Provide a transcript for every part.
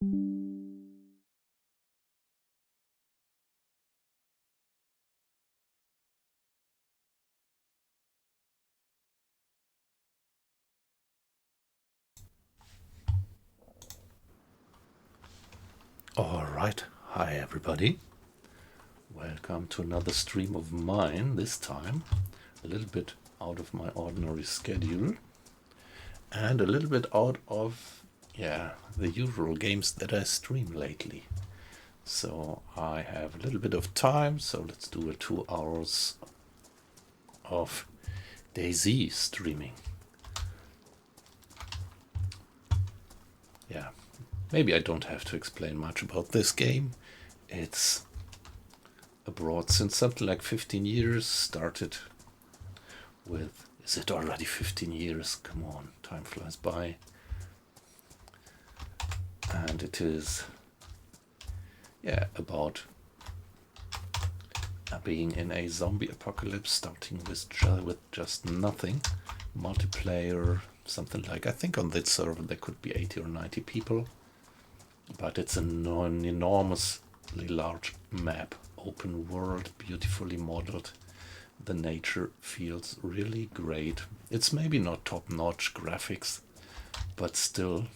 Alright, hi everybody. Welcome to another stream of mine, this time a little bit out of my ordinary schedule and a little bit out of, the usual games that I stream lately. So I have a little bit of time, so let's do a 2 hours of DayZ streaming. Yeah, maybe I don't have to explain much about this game. It's abroad since something like 15 years, started with, is it already 15 years? Come on, time flies by. And it is, about being in a zombie apocalypse, starting with just nothing. Multiplayer, something like, I think on that server there could be 80 or 90 people. But it's an enormously large map, open world, beautifully modeled. The nature feels really great. It's maybe not top-notch graphics, but still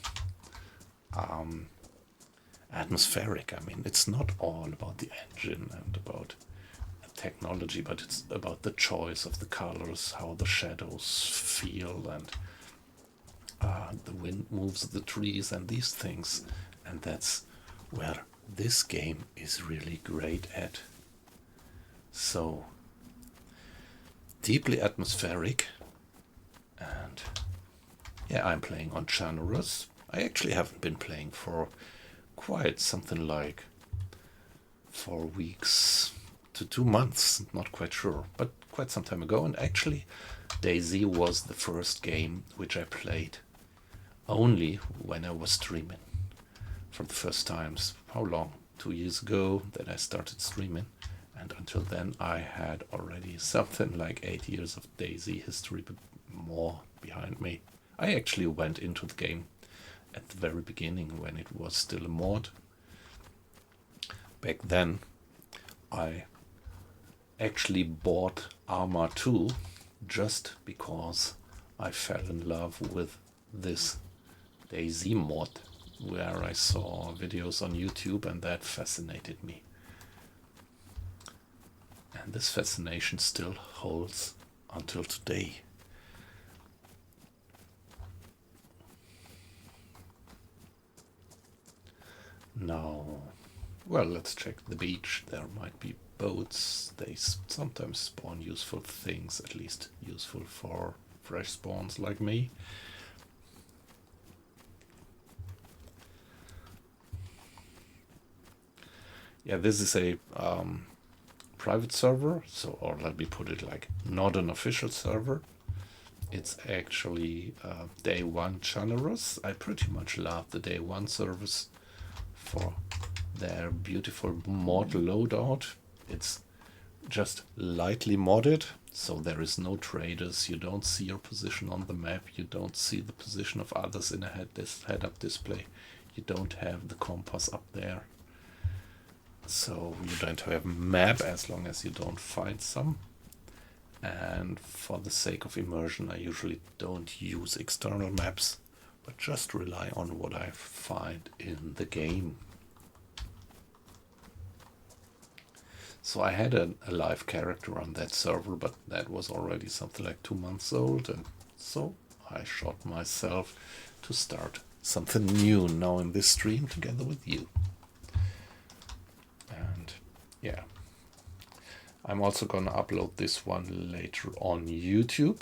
atmospheric. I mean, it's not all about the engine and about technology, but it's about the choice of the colors, how the shadows feel, and the wind moves the trees and these things. And that's where this game is really great at. So deeply atmospheric, and I'm playing on Chernarus. I actually haven't been playing for quite something like 4 weeks to 2 months, not quite sure, but quite some time ago. And actually DayZ was the first game which I played only when I was streaming for the first times. How long? 2 years ago that I started streaming, and until then I had already something like 8 years of DayZ history, but more behind me. I actually went into the game at the very beginning when it was still a mod. Back then I actually bought Arma 2 just because I fell in love with this DayZ mod, where I saw videos on YouTube, and that fascinated me. And this fascination still holds until today. Now, well, let's check the beach. There might be boats. They sometimes spawn useful things, at least useful for fresh spawns like me. Yeah, this is a private server, so, or let me put it like, not an official server. It's actually Day 1 Chernarus. I pretty much love the Day 1 servers for their beautiful mod loadout. It's just lightly modded, so there is no traders. You don't see your position on the map. You don't see the position of others in a head-up display. You don't have the compass up there. So you don't have a map as long as you don't find some. And for the sake of immersion, I usually don't use external maps, but just rely on what I find in the game. So I had a live character on that server, but that was already something like 2 months old, and so I shot myself to start something new now in this stream together with you. And I'm also gonna upload this one later on YouTube.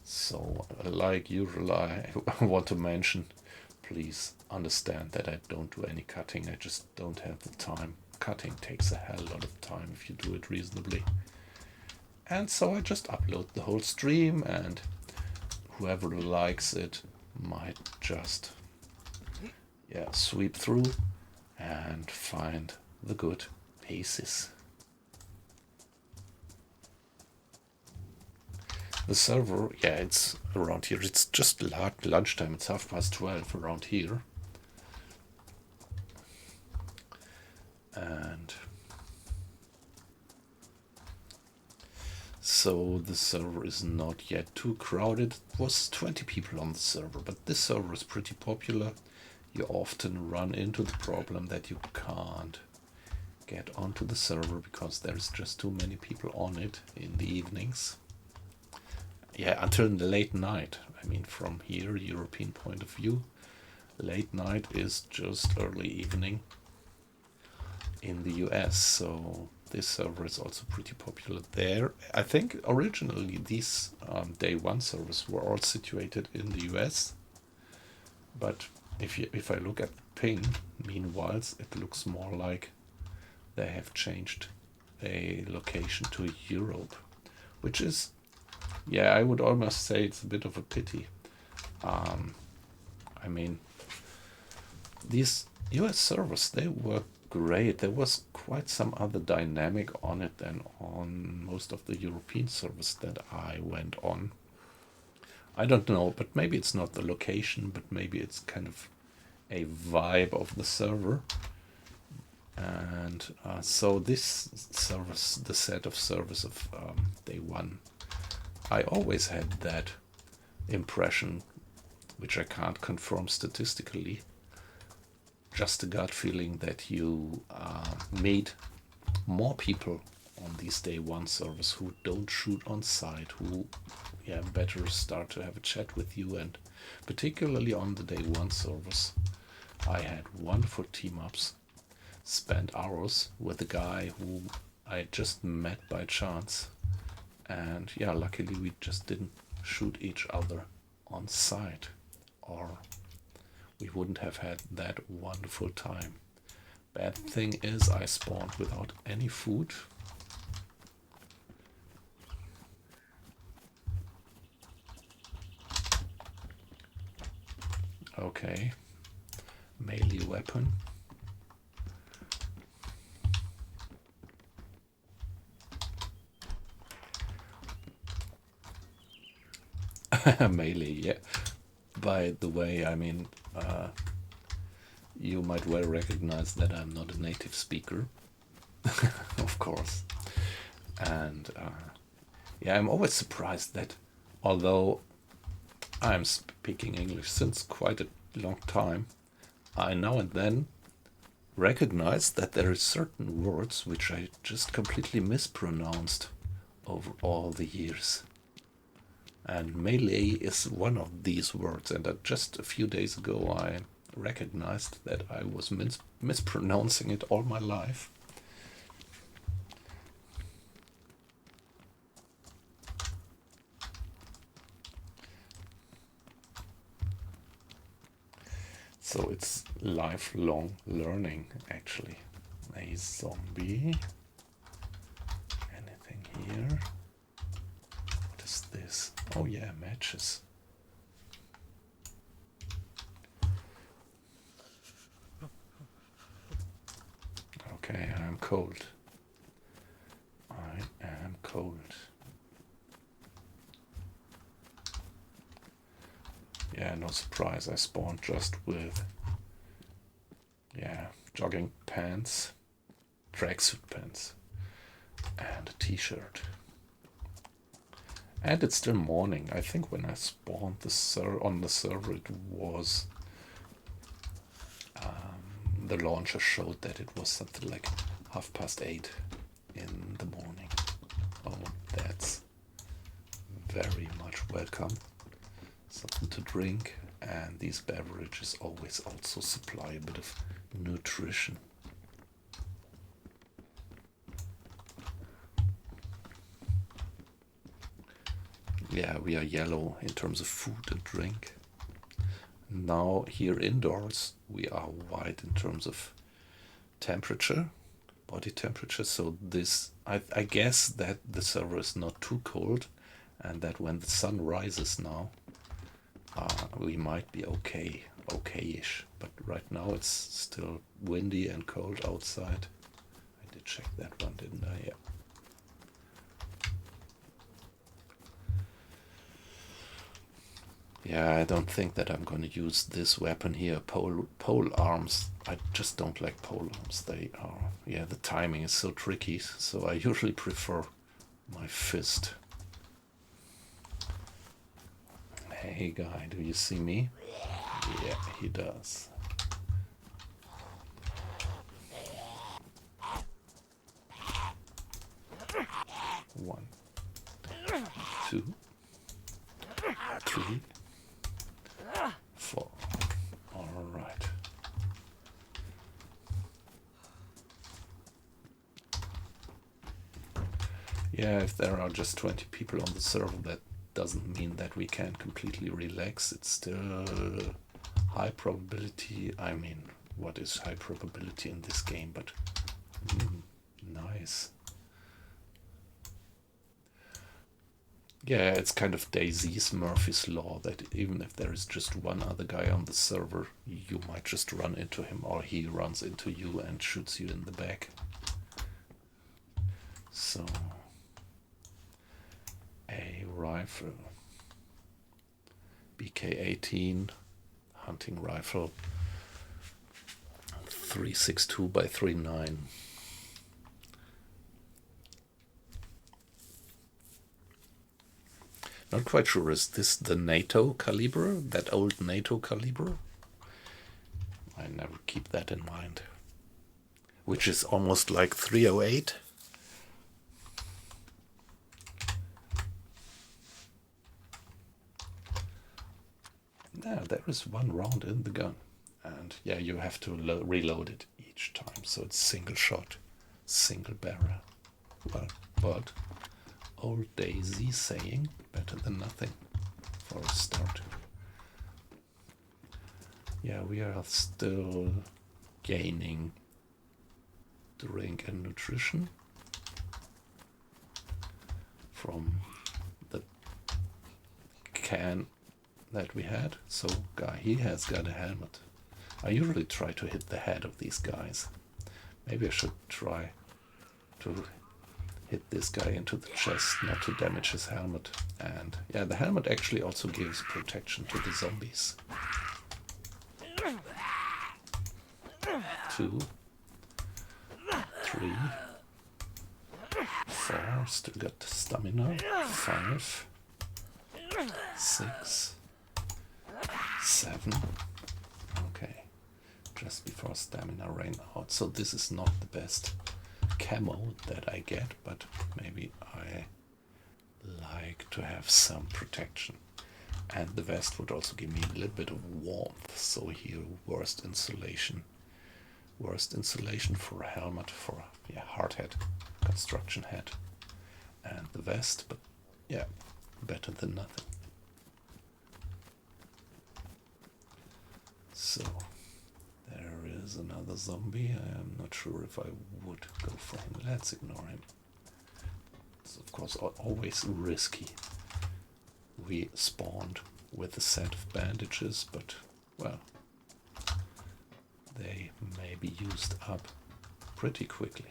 So like usual, I want to mention, please understand that I don't do any cutting. I just don't have the time. Cutting takes a hell lot of time if you do it reasonably. And so I just upload the whole stream, and whoever likes it might just sweep through and find the good pieces. The server, it's around here. It's just lunchtime. It's 12:30 around here. And so the server is not yet too crowded. It was 20 people on the server, but this server is pretty popular. You often run into the problem that you can't get onto the server because there's just too many people on it in the evenings. Yeah, until the late night. I mean, from here, European point of view, late night is just early evening in the US. So this server is also pretty popular there. I think originally these day one servers were all situated in the US, but if I look at the ping, meanwhile, it looks more like they have changed a location to Europe, which is, yeah, I would almost say it's a bit of a pity. I mean, these US servers, they were great. There was quite some other dynamic on it than on most of the European servers that I went on. I don't know, but maybe it's not the location, but maybe it's kind of a vibe of the server. And so this service, the set of servers of day one, I always had that impression, which I can't confirm statistically, just a gut feeling that you meet more people on these day one servers who don't shoot on site, who better start to have a chat with you. And particularly on the day one servers, I had wonderful team ups, spent hours with a guy who I just met by chance, and yeah, luckily we just didn't shoot each other on site, or we wouldn't have had that wonderful time. Bad thing is I spawned without any food. Okay, melee weapon. Melee, yeah. By the way, I mean, you might well recognize that I'm not a native speaker, of course. And yeah, I'm always surprised that although I'm speaking English since quite a long time, I now and then recognize that there are certain words which I just completely mispronounced over all the years. And melee is one of these words, and just a few days ago I recognized that I was mispronouncing it all my life. So it's lifelong learning, actually. A zombie. Anything here? What is this? Oh yeah, matches. Okay, I'm cold. I am cold. Yeah, no surprise, I spawned just with, jogging pants, tracksuit pants, and a t-shirt. And it's still morning. I think when I spawned on the server, it was, the launcher showed that it was something like 8:30 in the morning. Oh, that's very much welcome. Something to drink, and these beverages always also supply a bit of nutrition. Yeah, we are yellow in terms of food and drink. Now here indoors we are white in terms of temperature, body temperature. So this, I guess that the server is not too cold, and that when the sun rises now, we might be okay-ish. But right now it's still windy and cold outside. I did check that one, didn't I? Yeah. Yeah, I don't think that I'm going to use this weapon here, pole arms. I just don't like pole arms. They are, yeah, the timing is so tricky, so I usually prefer my fist. Hey guy, do you see me? Yeah, he does. One, two, three, four. All right. Yeah, if there are just 20 people on the server, that doesn't mean that we can completely relax. It's still high probability. I mean, what is high probability in this game? But nice. Yeah, it's kind of DayZ's Murphy's Law that even if there is just one other guy on the server, you might just run into him, or he runs into you and shoots you in the back. So, a rifle, BK-18, hunting rifle, 3.62 by 3.9. Not quite sure, is this the NATO caliber? That old NATO caliber? I never keep that in mind. Which is almost like 308. Yeah, there is one round in the gun. And yeah, you have to reload it each time. So it's single shot, single barrel. Well, but old DayZ saying better than nothing for a start. Yeah, we are still gaining drink and nutrition from the can that we had. So guy, he has got a helmet. I usually try to hit the head of these guys. Maybe I should try to hit this guy into the chest, not to damage his helmet. And yeah, the helmet actually also gives protection to the zombies. 2, 3, 4, still got stamina. 5, 6, 7. Okay, just before stamina ran out. So this is not the best camo that I get, but maybe I like to have some protection. And the vest would also give me a little bit of warmth. So here, worst insulation for a helmet, for yeah, hard hat, construction hat, and the vest. But yeah, better than nothing. So there is another zombie. I am not sure if I would go for him. Let's ignore him. It's of course always risky. We spawned with a set of bandages, but well, they may be used up pretty quickly.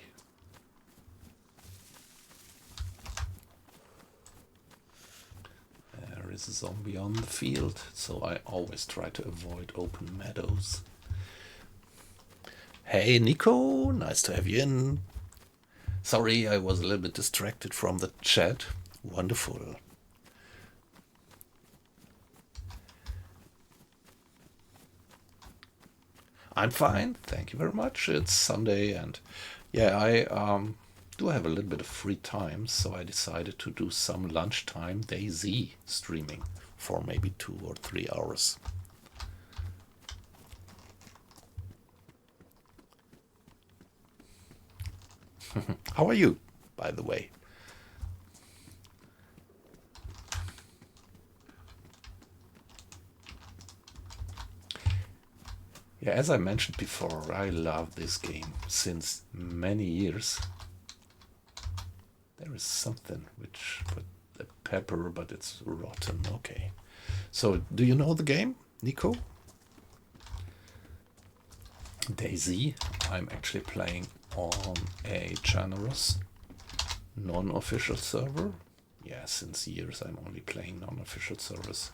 There is a zombie on the field, so I always try to avoid open meadows. Hey Nico, nice to have you in. Sorry, I was a little bit distracted from the chat. Wonderful. I'm fine, thank you very much. It's Sunday, and yeah, I do have a little bit of free time, so I decided to do some lunchtime DayZ streaming for maybe 2 or 3 hours. How are you, by the way? Yeah, as I mentioned before, I love this game since many years. There is something which put the pepper, but it's rotten. Okay. So, do you know the game, Nico? DayZ. I'm actually playing on a Chernarus non-official server. Yeah, since years I'm only playing non-official servers.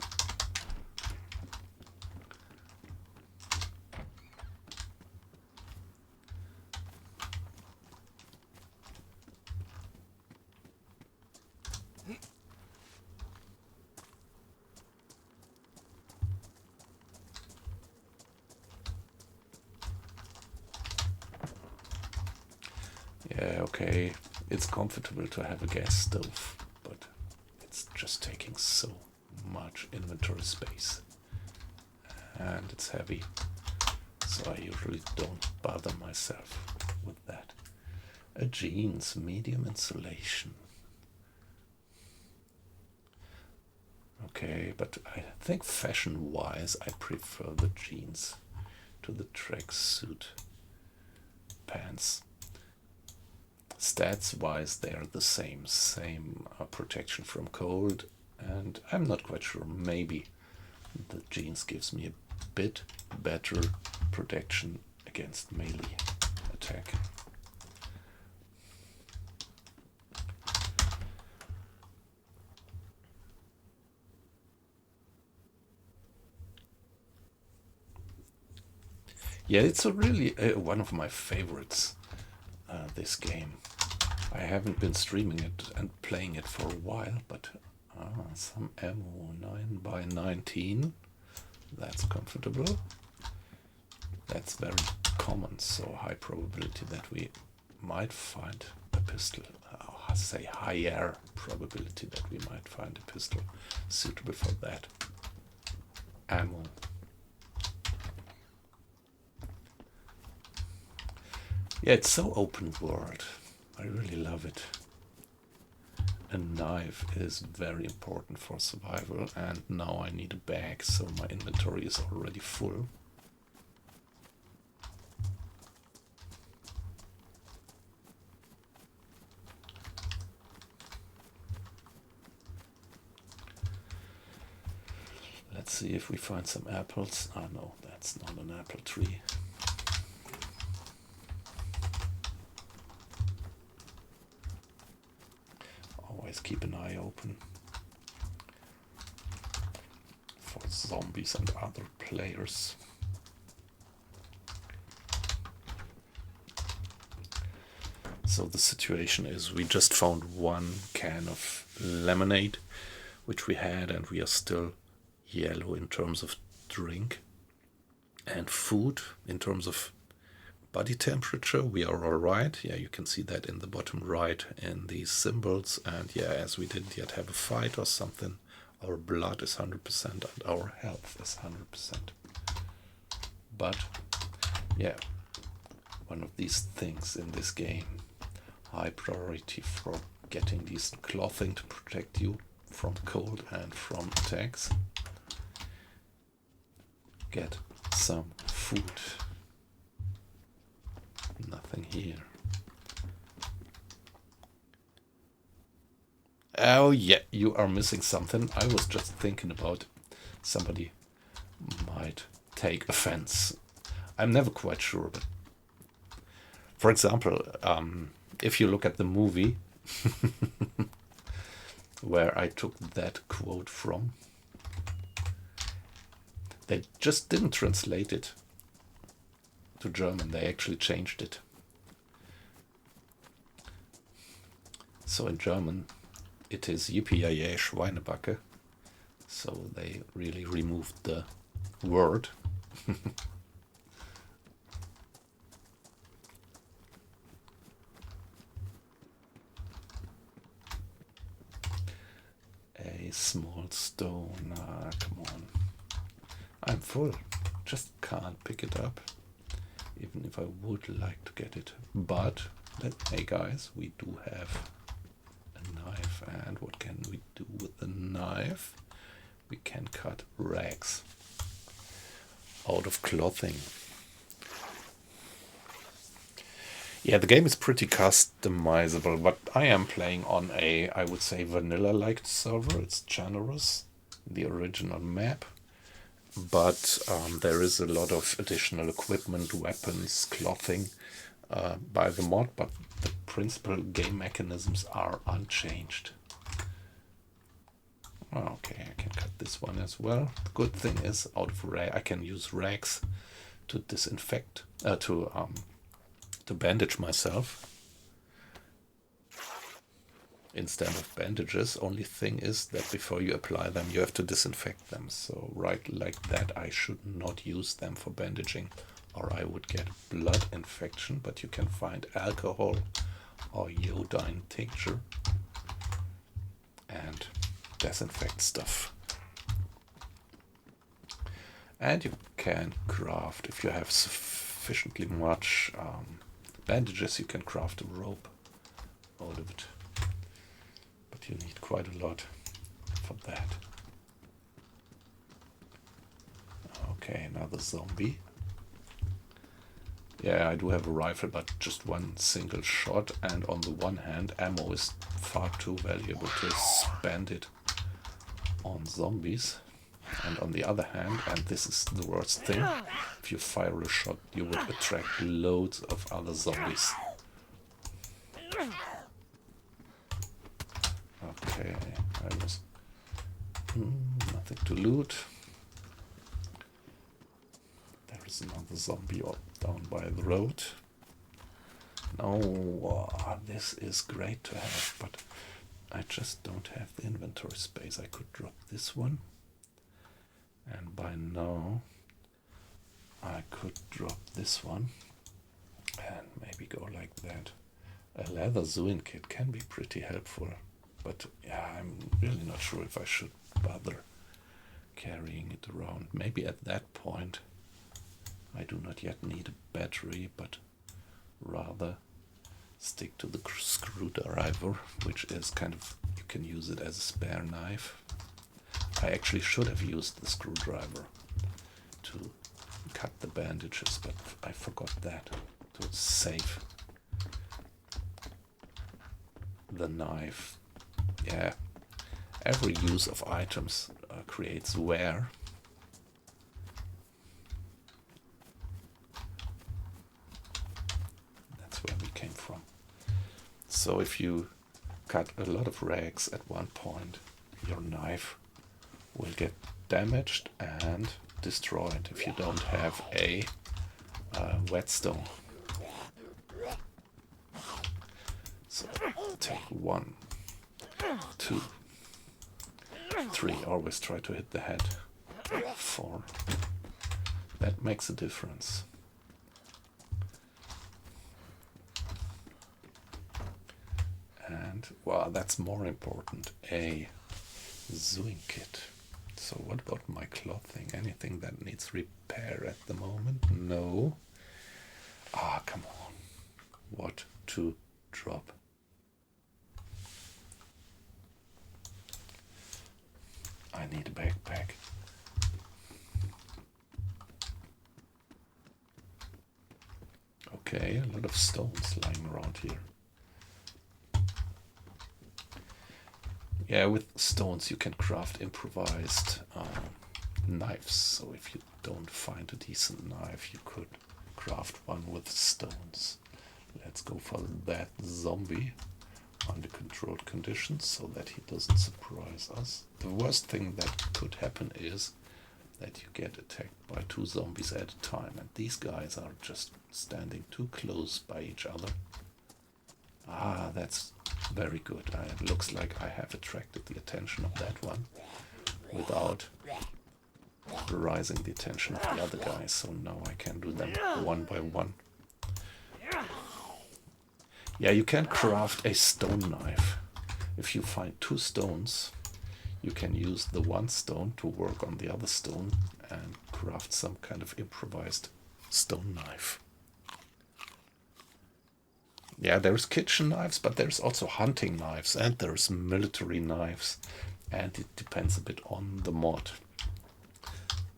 Okay, it's comfortable to have a gas stove, but it's just taking so much inventory space. And it's heavy, so I usually don't bother myself with that. A jeans, medium insulation. Okay, but I think fashion-wise, I prefer the jeans to the tracksuit pants. Stats-wise, they are the same protection from cold, and I'm not quite sure. Maybe the jeans gives me a bit better protection against melee attack. Yeah, it's a really one of my favorites, this game. I haven't been streaming it and playing it for a while, but some ammo, 9x19. That's comfortable. That's very common, so high probability that we might find a pistol. I say higher probability that we might find a pistol suitable for that. Ammo. Yeah, it's so open world. I really love it. A knife is very important for survival, and now I need a bag, so my inventory is already full. Let's see if we find some apples. Oh no, that's not an apple tree. Always keep an eye open for zombies and other players. So the situation is we just found one can of lemonade, which we had, and we are still yellow in terms of drink. And food, in terms of body temperature, we are all right. Yeah, you can see that in the bottom right in these symbols. And yeah, as we didn't yet have a fight or something, our blood is 100% and our health is 100%. But yeah, one of these things in this game, high priority for getting decent clothing to protect you from cold and from attacks. Get some food. Nothing here. Oh yeah, you are missing something. I was just thinking about somebody might take offense. I'm never quite sure, but for example, if you look at the movie where I took that quote from, they just didn't translate it to German. They actually changed it. So in German, it is Yippee-ki-yay, Schweinebacke. So they really removed the word. A small stone. Come on. I'm full. Just can't pick it up. Even if I would like to get it. But, hey guys, we do have a knife. And what can we do with the knife? We can cut rags out of clothing. Yeah, the game is pretty customizable, but I am playing on a, I would say, vanilla-like server. It's Chernarus, the original map. But there is a lot of additional equipment, weapons, clothing by the mod, but the principal game mechanisms are unchanged. Okay, I can cut this one as well. The good thing is, out of I can use rags to disinfect, to bandage myself instead of bandages. Only thing is that before you apply them, you have to disinfect them. So right like that, I should not use them for bandaging, or I would get blood infection. But you can find alcohol or iodine tincture and disinfect stuff. And you can craft, if you have sufficiently much bandages, you can craft a rope out of it. But you need quite a lot for that. Okay, another zombie. Yeah, I do have a rifle, but just one single shot, and on the one hand, ammo is far too valuable to spend it on zombies. And on the other hand, and this is the worst thing, if you fire a shot, you would attract loads of other zombies. Okay, I was nothing to loot. There is another zombie down by the road. No, this is great to have, but I just don't have the inventory space. I could drop this one. And by now, I could drop this one and maybe go like that. A leather Zuin kit can be pretty helpful, but yeah, I'm really not sure if I should bother carrying it around. Maybe at that point, I do not yet need a battery, but rather stick to the screwdriver, which is kind of, you can use it as a spare knife. I actually should have used the screwdriver to cut the bandages, but I forgot that, to save the knife. Yeah, every use of items creates wear. That's where we came from. So if you cut a lot of rags at one point, your knife will get damaged and destroyed if you don't have a whetstone. So take 1, 2, 3. Always try to hit the head. 4. That makes a difference. And well, that's more important. A Zuin kit. So what about my clothing? Anything that needs repair at the moment? No. Ah, come on. What to drop? I need a backpack. Okay, a lot of stones lying around here. Yeah, with stones you can craft improvised knives. So if you don't find a decent knife, you could craft one with stones. Let's go for that zombie under controlled conditions so that he doesn't surprise us. The worst thing that could happen is that you get attacked by 2 zombies at a time, and these guys are just standing too close by each other. Ah, that's very good. It looks like I have attracted the attention of that one without arousing the attention of the other guys. So now I can do them one by one. Yeah, you can craft a stone knife. If you find 2 stones, you can use the one stone to work on the other stone and craft some kind of improvised stone knife. Yeah, there's kitchen knives, but there's also hunting knives, and there's military knives, and it depends a bit on the mod.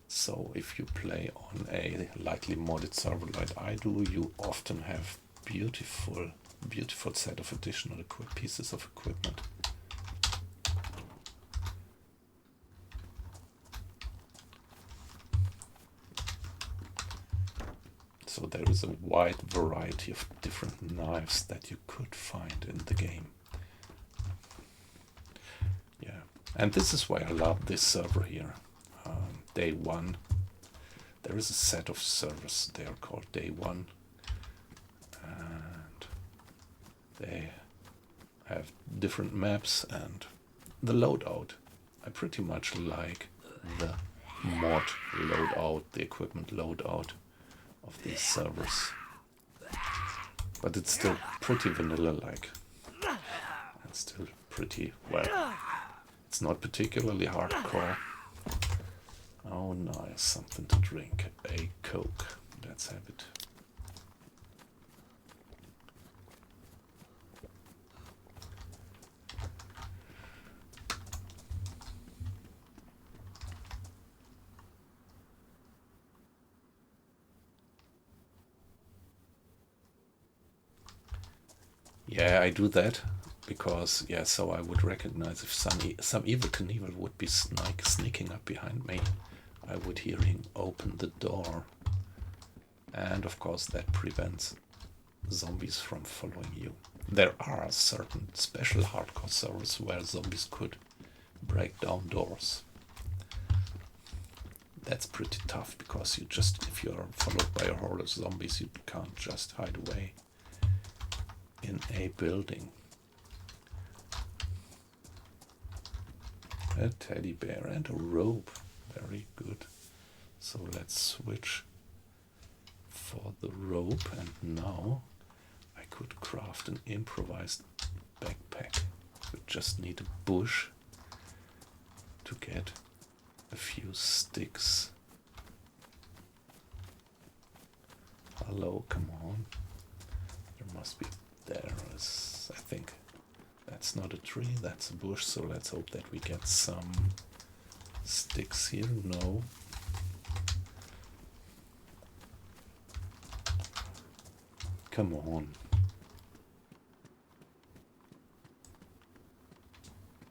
So if you play on a lightly modded server like I do, you often have beautiful set of additional pieces of equipment. So there is a wide variety of different knives that you could find in the game. Yeah, and this is why I love this server here. Day 1. There is a set of servers. They are called Day 1. And they have different maps and the loadout. I pretty much like the mod loadout, the equipment loadout of these servers. But it's still pretty vanilla-like. It's still pretty, well, it's not particularly hardcore. Oh, nice, something to drink. A Coke. Let's have it. Yeah, I do that because, yeah, so I would recognize if some evil Knievel would be sneaking up behind me. I would hear him open the door. And of course that prevents zombies from following you. There are certain special hardcore servers where zombies could break down doors. That's pretty tough because you just, if you're followed by a horde of zombies, you can't just hide away in a building. A teddy bear and a rope. Very good. So let's switch for the rope, and now I could craft an improvised backpack. We just need a bush to get a few sticks. Hello, come on. There must be, there is, I think that's not a tree, that's a bush, so let's hope that we get some sticks here. No. Come on.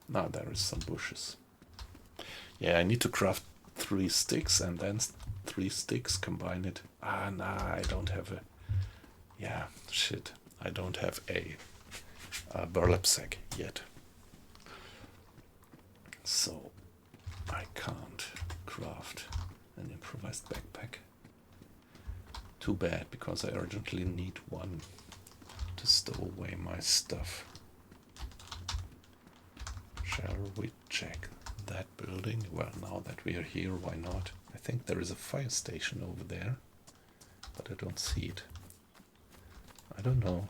Now there is some bushes. Yeah, I need to craft 3 sticks and then 3 sticks, combine it. Ah, nah, I don't have a... Yeah, shit. I don't have a burlap sack yet. So I can't craft an improvised backpack. Too bad, because I urgently need one to stow away my stuff. Shall we check that building? Well, now that we are here, why not? I think there is a fire station over there, but I don't see it. I don't know.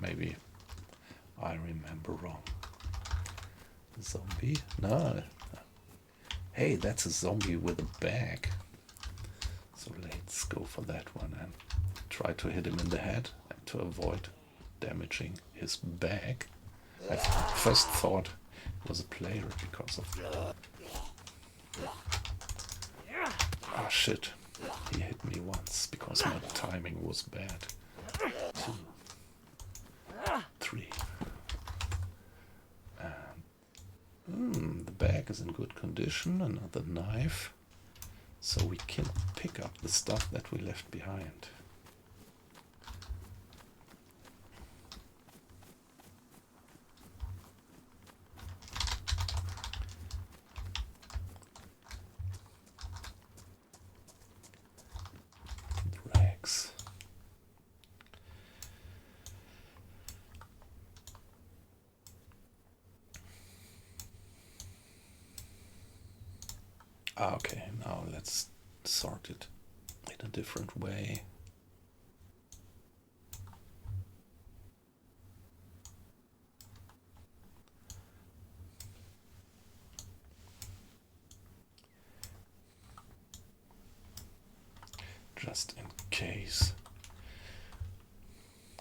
Maybe I remember wrong. Zombie? No. Hey, that's a zombie with a bag. So let's go for that one and try to hit him in the head and to avoid damaging his bag. I first thought it was a player because of... Ah, shit. He hit me once because my timing was bad. 2, 3. And the bag is in good condition. Another knife. So we can pick up the stuff that we left behind. Rags. Okay, now let's sort it in a different way. Just in case.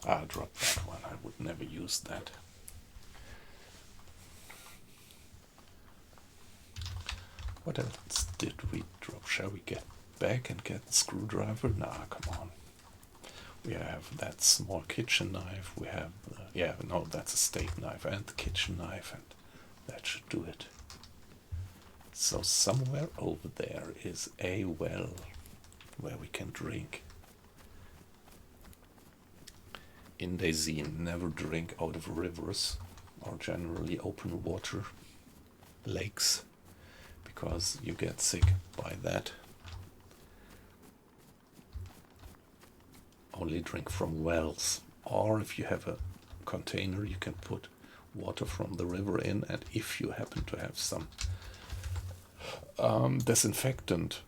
I'll drop that one. I would never use that. What else did we drop? Shall we get back and get the screwdriver? Nah, come on. We have that small kitchen knife. We have, yeah, no, that's a steak knife and the kitchen knife, and that should do it. So somewhere over there is a well where we can drink. In DayZ, never drink out of rivers or generally open water, lakes, because you get sick by that. Only drink from wells, or if you have a container you can put water from the river in, and if you happen to have some disinfectant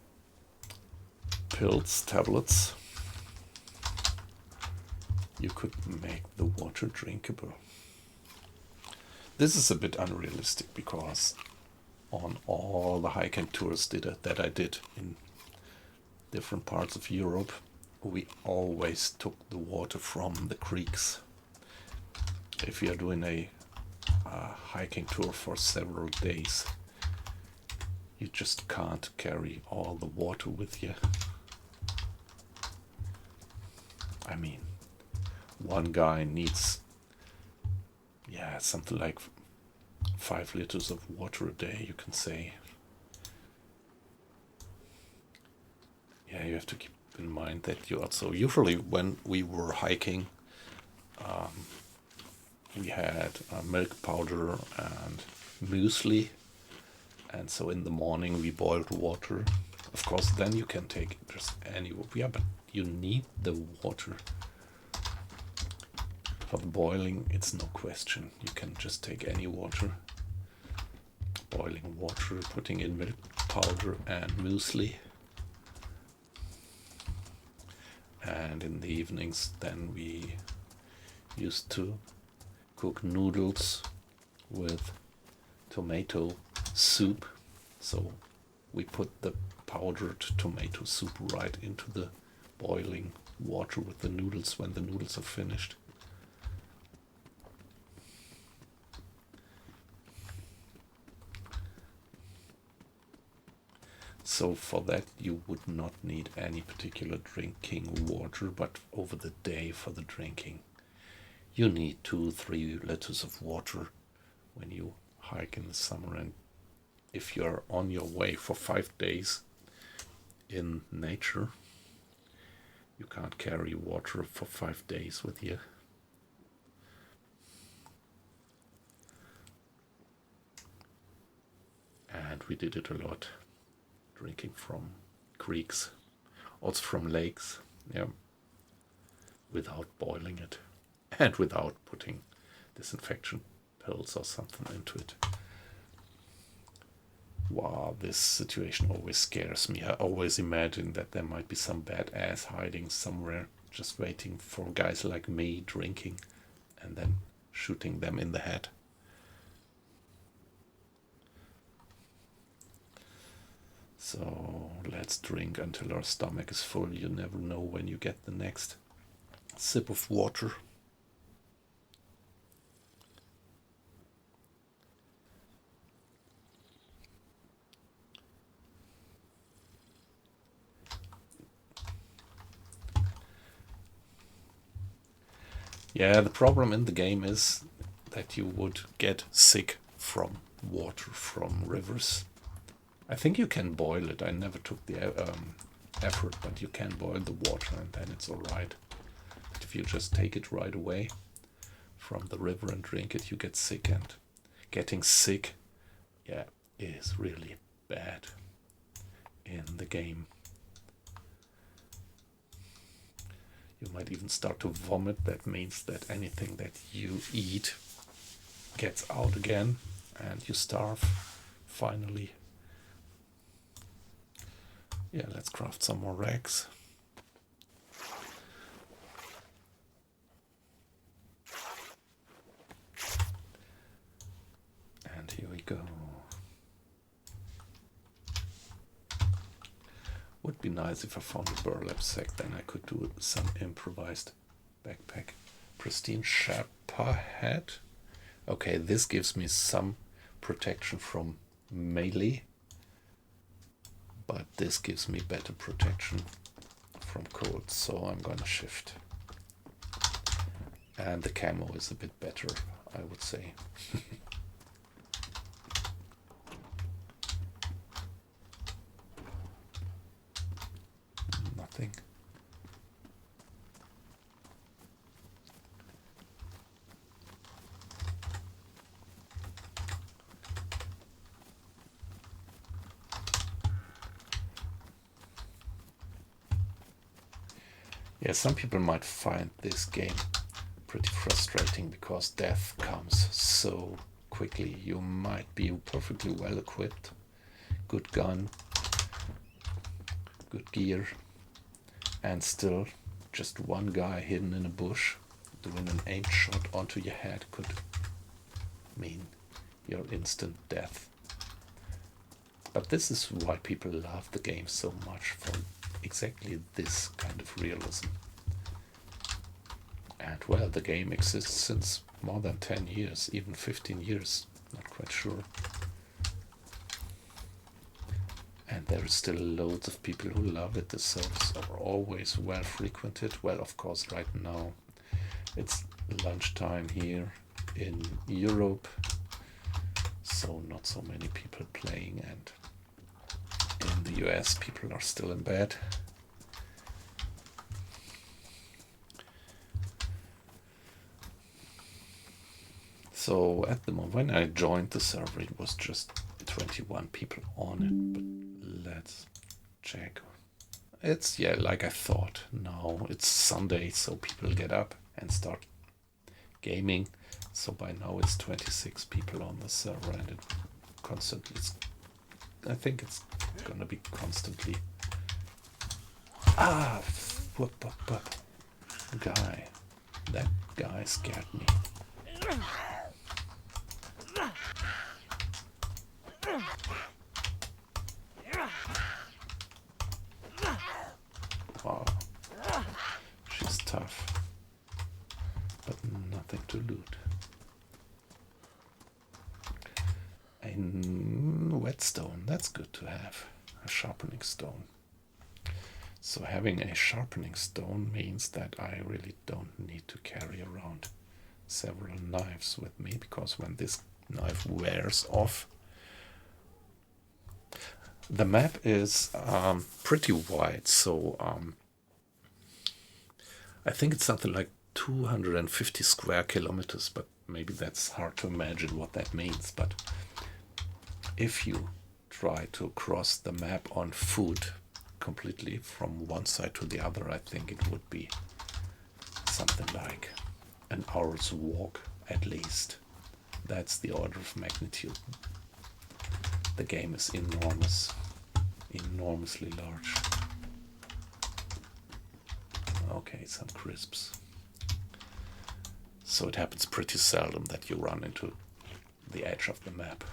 pills, tablets, you could make the water drinkable. This is a bit unrealistic because on all the hiking tours that I did in different parts of Europe, we always took the water from the creeks. If you're doing a hiking tour for several days, you just can't carry all the water with you. I mean, one guy needs, something like 5 liters of water a day, you can say. Yeah, you have to keep in mind that you also, usually when we were hiking, we had milk powder and muesli, and so in the morning we boiled water. Of course, then you can take just any, but you need the water. For the boiling, it's no question. You can just take any water. Boiling water, putting in milk powder and muesli. And in the evenings, then we used to cook noodles with tomato soup. So we put the powdered tomato soup right into the boiling water with the noodles when the noodles are finished. So for that you would not need any particular drinking water, but over the day for the drinking you need 2-3 liters of water when you hike in the summer. And if you're on your way for 5 days in nature, you can't carry water for 5 days with you. And we did it a lot, drinking from creeks, also from lakes, without boiling it and without putting disinfection pills or something into it. Wow, this situation always scares me. I always imagine that there might be some badass hiding somewhere, just waiting for guys like me drinking and then shooting them in the head. So let's drink until our stomach is full. You never know when you get the next sip of water. Yeah, the problem in the game is that you would get sick from water from rivers. I think you can boil it. I never took the effort, but you can boil the water and then it's alright. But if you just take it right away from the river and drink it, you get sick, and getting sick, is really bad in the game. You might even start to vomit. That means that anything that you eat gets out again and you starve finally. Yeah, let's craft some more rags. And here we go. Would be nice if I found a burlap sack, then I could do some improvised backpack. Pristine Sherpa hat. Okay, this gives me some protection from melee, but this gives me better protection from cold, so I'm gonna shift. And the camo is a bit better, I would say. Nothing. Yeah, some people might find this game pretty frustrating because death comes so quickly. You might be perfectly well equipped, good gun, good gear, and still just one guy hidden in a bush doing an aim shot onto your head could mean your instant death. But this is why people love the game so much, for exactly this kind of realism. And well, the game exists since more than 10 years, even 15 years, not quite sure. And there is still loads of people who love it. The servers are always well frequented. Well, of course, right now it's lunchtime here in Europe, so not so many people playing, and in the US people are still in bed. So at the moment when I joined the server, it was just 21 people on it, but let's check. It's, yeah, like I thought. Now it's Sunday, so people get up and start gaming. So by now it's 26 people on the server, and it constantly, I think it's gonna be constantly. Guy. That guy scared me. Wow. She's tough, but nothing to loot. A whetstone, that's good to have. A sharpening stone. So having a sharpening stone means that I really don't need to carry around several knives with me, because when this knife wears off. The map is pretty wide, so I think it's something like 250 square kilometers, but maybe that's hard to imagine what that means. But if you try to cross the map on foot completely from one side to the other, I think it would be something like an hour's walk at least. That's the order of magnitude. The game is enormous, enormously large. Okay, some crisps. So it happens pretty seldom that you run into the edge of the map.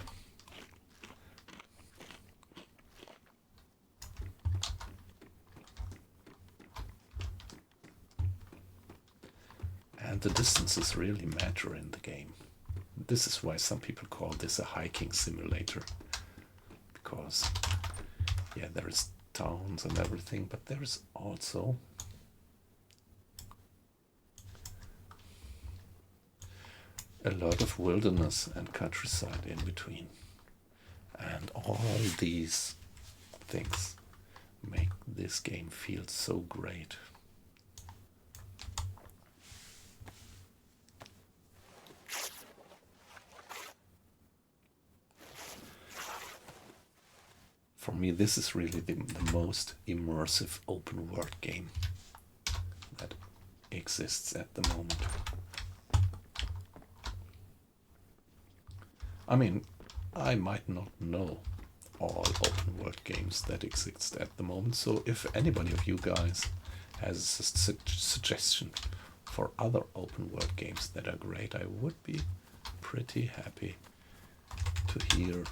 And the distances really matter in the game. This is why some people call this a hiking simulator. Because, yeah, there is towns and everything, but there is also a lot of wilderness and countryside in between. And all these things make this game feel so great. For me, this is really the most immersive open world game that exists at the moment. I mean, I might not know all open world games that exist at the moment, so if anybody of you guys has a suggestion for other open world games that are great, I would be pretty happy to hear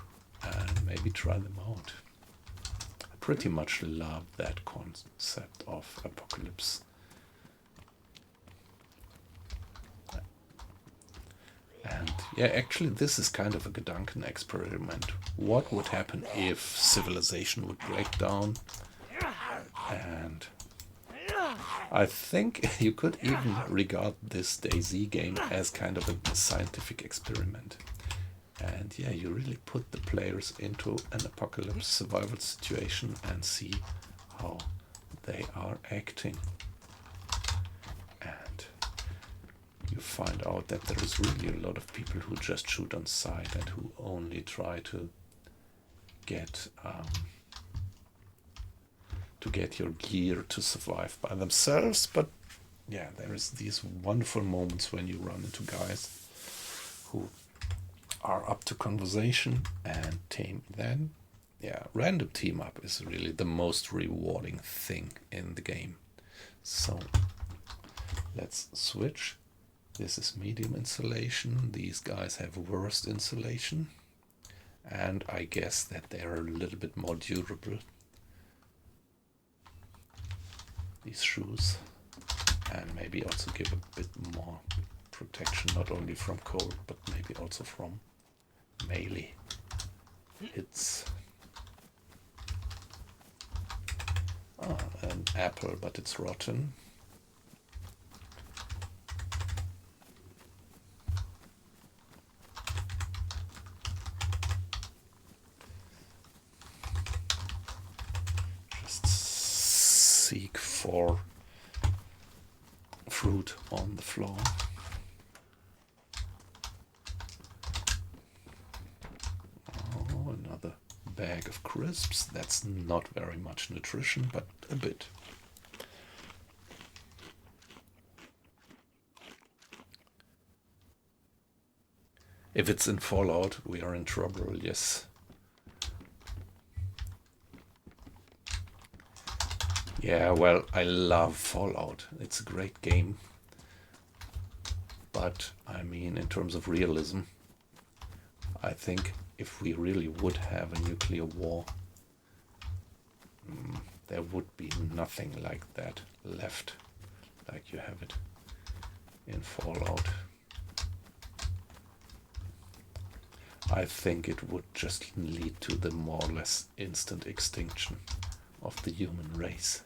and maybe try them out. I pretty much love that concept of apocalypse. And yeah, actually this is kind of a Gedanken experiment. What would happen if civilization would break down? And I think you could even regard this DayZ game as kind of a scientific experiment. And yeah, you really put the players into an apocalypse survival situation and see how they are acting. And you find out that there is really a lot of people who just shoot on sight and who only try to get your gear to survive by themselves. But yeah, there is these wonderful moments when you run into guys who are up to conversation and team. Then yeah, random team up is really the most rewarding thing in the game. So let's switch This is medium insulation. These guys have worst insulation. And I guess that they're a little bit more durable. These shoes. And maybe also give a bit more protection, not only from cold, but maybe also from melee hits. An apple, but it's rotten. Just seek for fruit on the floor. Oh, another bag of crisps. That's not very much nutrition, but a bit. If it's in Fallout, we are in trouble, yes. Yeah, well, I love Fallout. It's a great game. But, I mean, in terms of realism, I think if we really would have a nuclear war, there would be nothing like that left, like you have it in Fallout. I think it would just lead to the more or less instant extinction of the human race.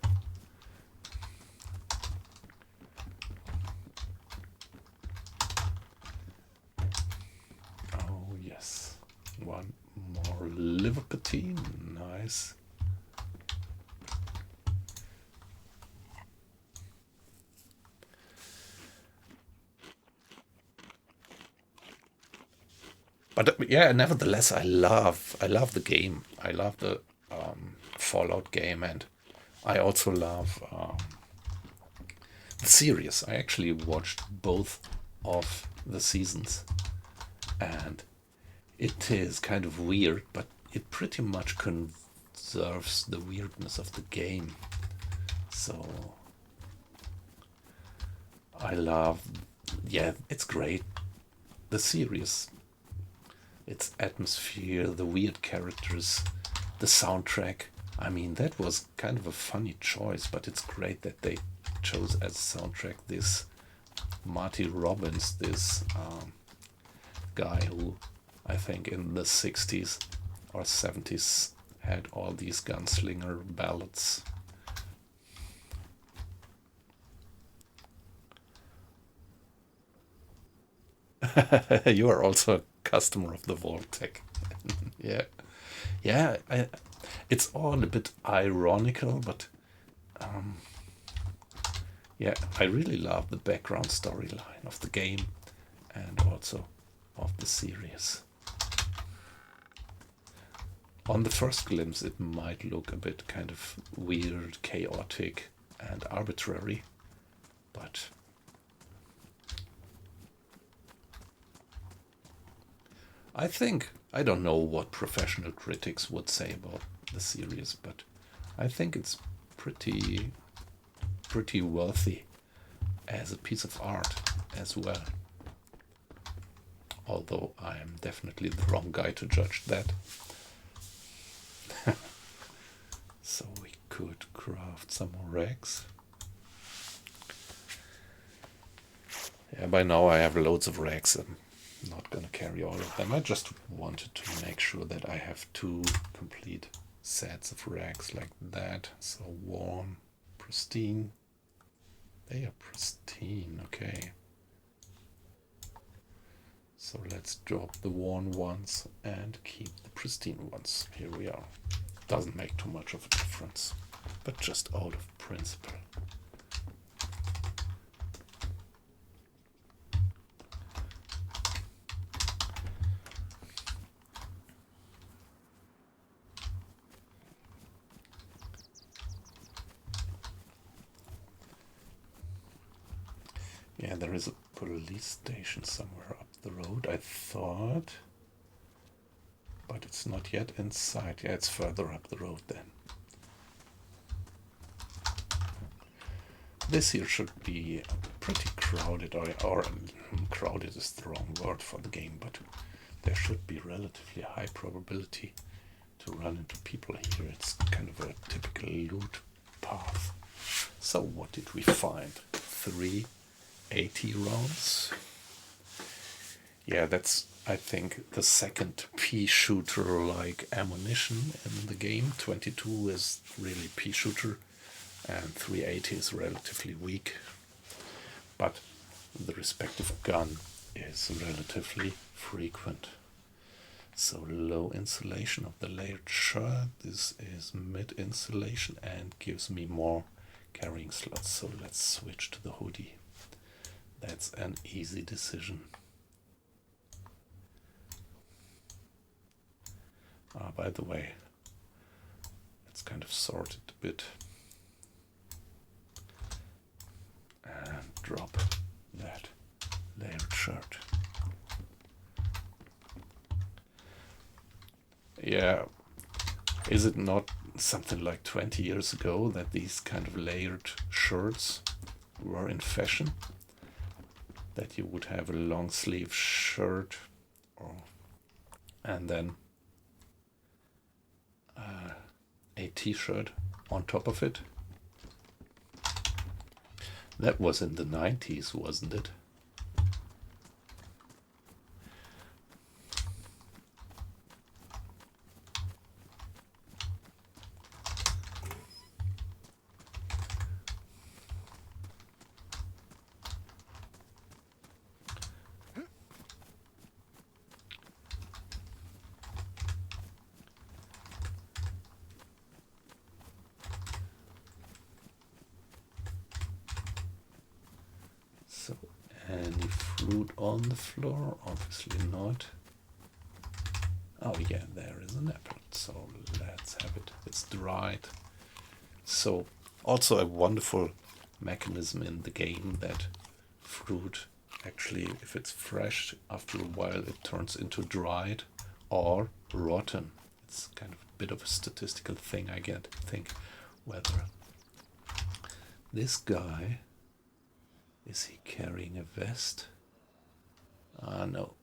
Oh yes, one more liver patine, nice. But yeah, nevertheless, I love the game. I love the Fallout game, and I also love the series. I actually watched both of the seasons, and it is kind of weird, but it pretty much conserves the weirdness of the game. So I love, yeah, it's great. The series, its atmosphere, the weird characters, the soundtrack. I mean, that was kind of a funny choice, but it's great that they chose as soundtrack this Marty Robbins, this guy who I think in the 60s or 70s had all these gunslinger ballads. You are also a customer of the Vault-Tec. Yeah. Yeah, it's all a bit ironical, but yeah, I really love the background storyline of the game and also of the series. On the first glimpse, it might look a bit kind of weird, chaotic, and arbitrary, but I think, I don't know what professional critics would say about the series, but I think it's pretty worthy as a piece of art as well. Although I am definitely the wrong guy to judge that. So we could craft some more rags. Yeah, by now I have loads of rags. I'm not gonna carry all of them. I just wanted to make sure that I have 2 complete sets of rags like that. So worn, pristine. They are pristine, okay. So let's drop the worn ones and keep the pristine ones. Here we are. Doesn't make too much of a difference, but just out of principle. Yeah, there is a police station somewhere up the road, I thought. But it's not yet inside. Yeah, it's further up the road then. this here should be pretty crowded, or crowded is the wrong word for the game, but there should be relatively high probability to run into people here. It's kind of a typical loot path. So what did we find? 3 80 rounds. Yeah, that's, I think, the second pea shooter like ammunition in the game. 22 is really pea shooter and 380 is relatively weak, but the respective gun is relatively frequent. So low insulation of the layered shirt. This is mid insulation and gives me more carrying slots. So let's switch to the hoodie. That's an easy decision. By the way, it's kind of sorted a bit. And drop that layered shirt. Yeah, is it not something like 20 years ago that these kind of layered shirts were in fashion? That you would have a long sleeve shirt and then a t-shirt on top of it. That was in the 90s, wasn't it? So, any fruit on the floor? Obviously not. Oh yeah, there is an apple. So let's have it. It's dried. So also a wonderful mechanism in the game that fruit actually, if it's fresh, after a while it turns into dried or rotten. It's kind of a bit of a statistical thing, I think, whether this guy, is he carrying a vest? No.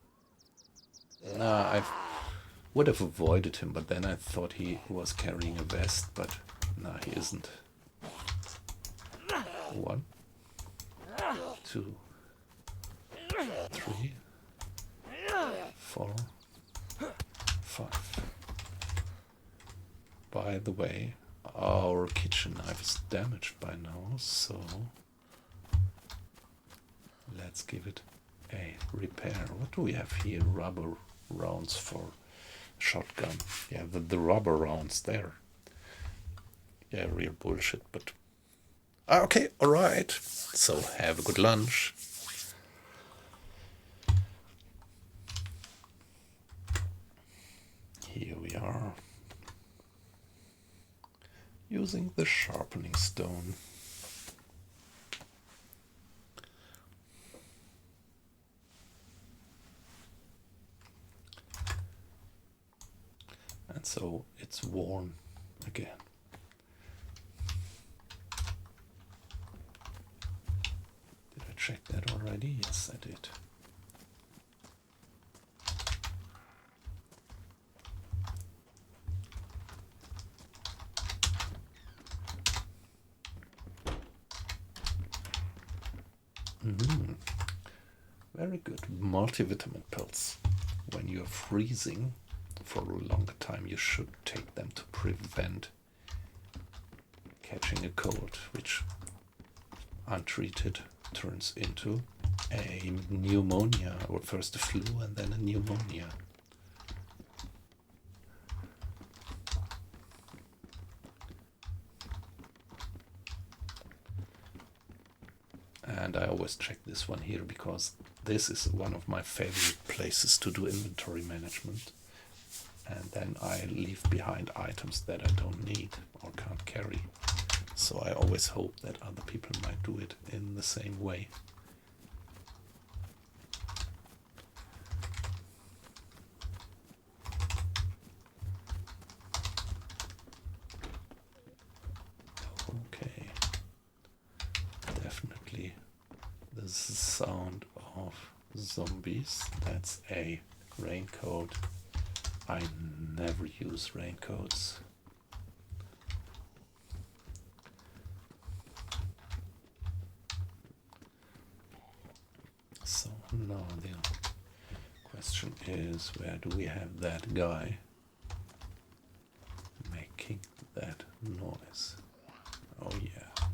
I would have avoided him, but then I thought he was carrying a vest, but no, he isn't. 1, 2, 3, 4, 5. By the way, our kitchen knife is damaged by now, so let's give it a repair. What do we have here? Rubber rounds for shotgun. Yeah, the rubber rounds there. Yeah, real bullshit, but okay, alright. So have a good lunch. Here we are. Using the sharpening stone. And so it's worn again. Did I check that already? Yes, I did. Very good. Multivitamin pills. When you're freezing for a longer time, you should take them to prevent catching a cold, which untreated turns into a pneumonia, or first a flu and then a pneumonia. And I always check this one here because this is one of my favorite places to do inventory management. And then I leave behind items that I don't need or can't carry. So I always hope that other people might do it in the same way. Okay. is the sound of zombies. That's a raincoat. I never use raincoats. So now the question is, where do we have that guy making that noise? Oh yeah,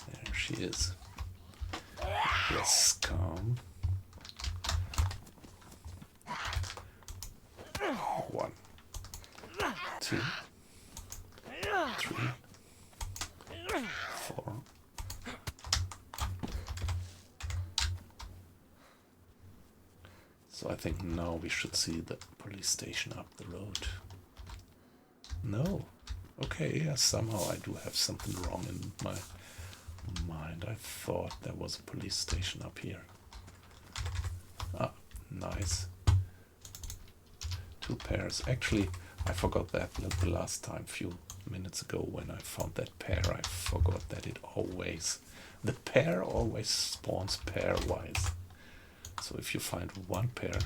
there she is. Yes, calm. 1, 2, 3, 4. So I think now we should see the police station up the road. No. Okay, yeah, somehow I do have something wrong in my mind. I thought there was a police station up here. Ah, nice. 2 pairs. Actually, I forgot that the last time, few minutes ago, when I found that pair. I forgot that the pair always spawns pairwise. So if you find 1 pair,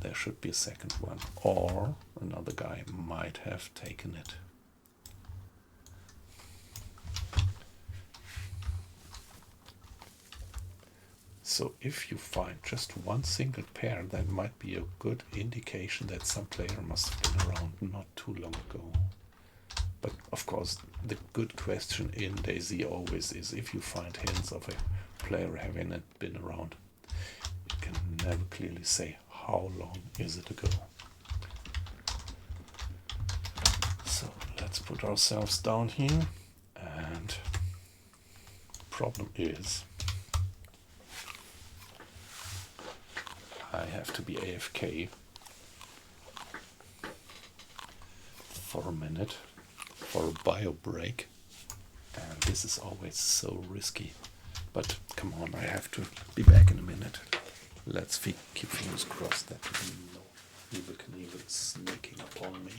there should be a second one, or another guy might have taken it. So if you find just 1 single pair, that might be a good indication that some player must have been around not too long ago. But of course, the good question in DayZ always is, if you find hints of a player having been around, you can never clearly say how long is it ago. So let's put ourselves down here, and problem is I have to be AFK for a minute for a bio break, and this is always so risky. But come on, I have to be back in a minute. Let's keep fingers crossed that no Yippee-ki-yay is sneaking upon me.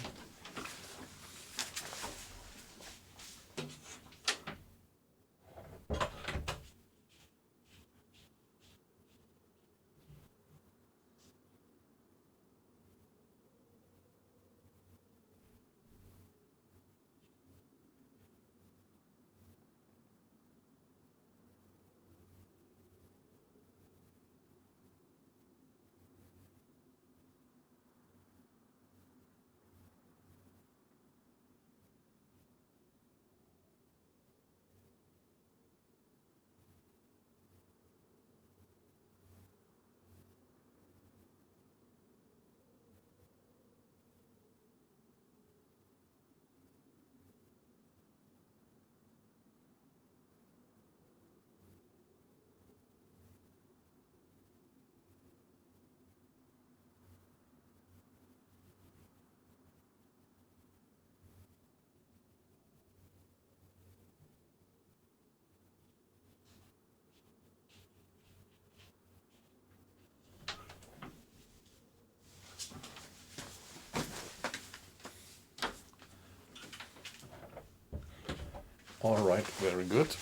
Alright, very good.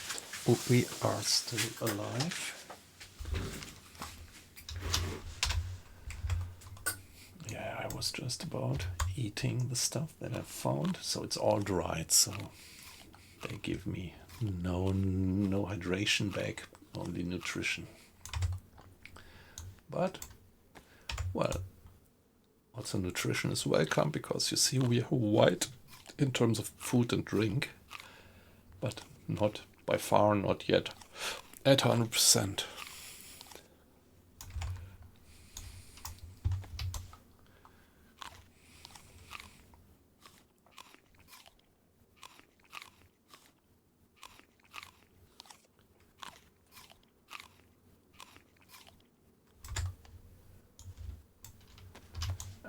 We are still alive. Yeah, I was just about eating the stuff that I found, so it's all dried, so they give me no hydration back, only nutrition. But, well, also nutrition is welcome, because you see we are white in terms of food and drink, but not by far, not yet at 100%.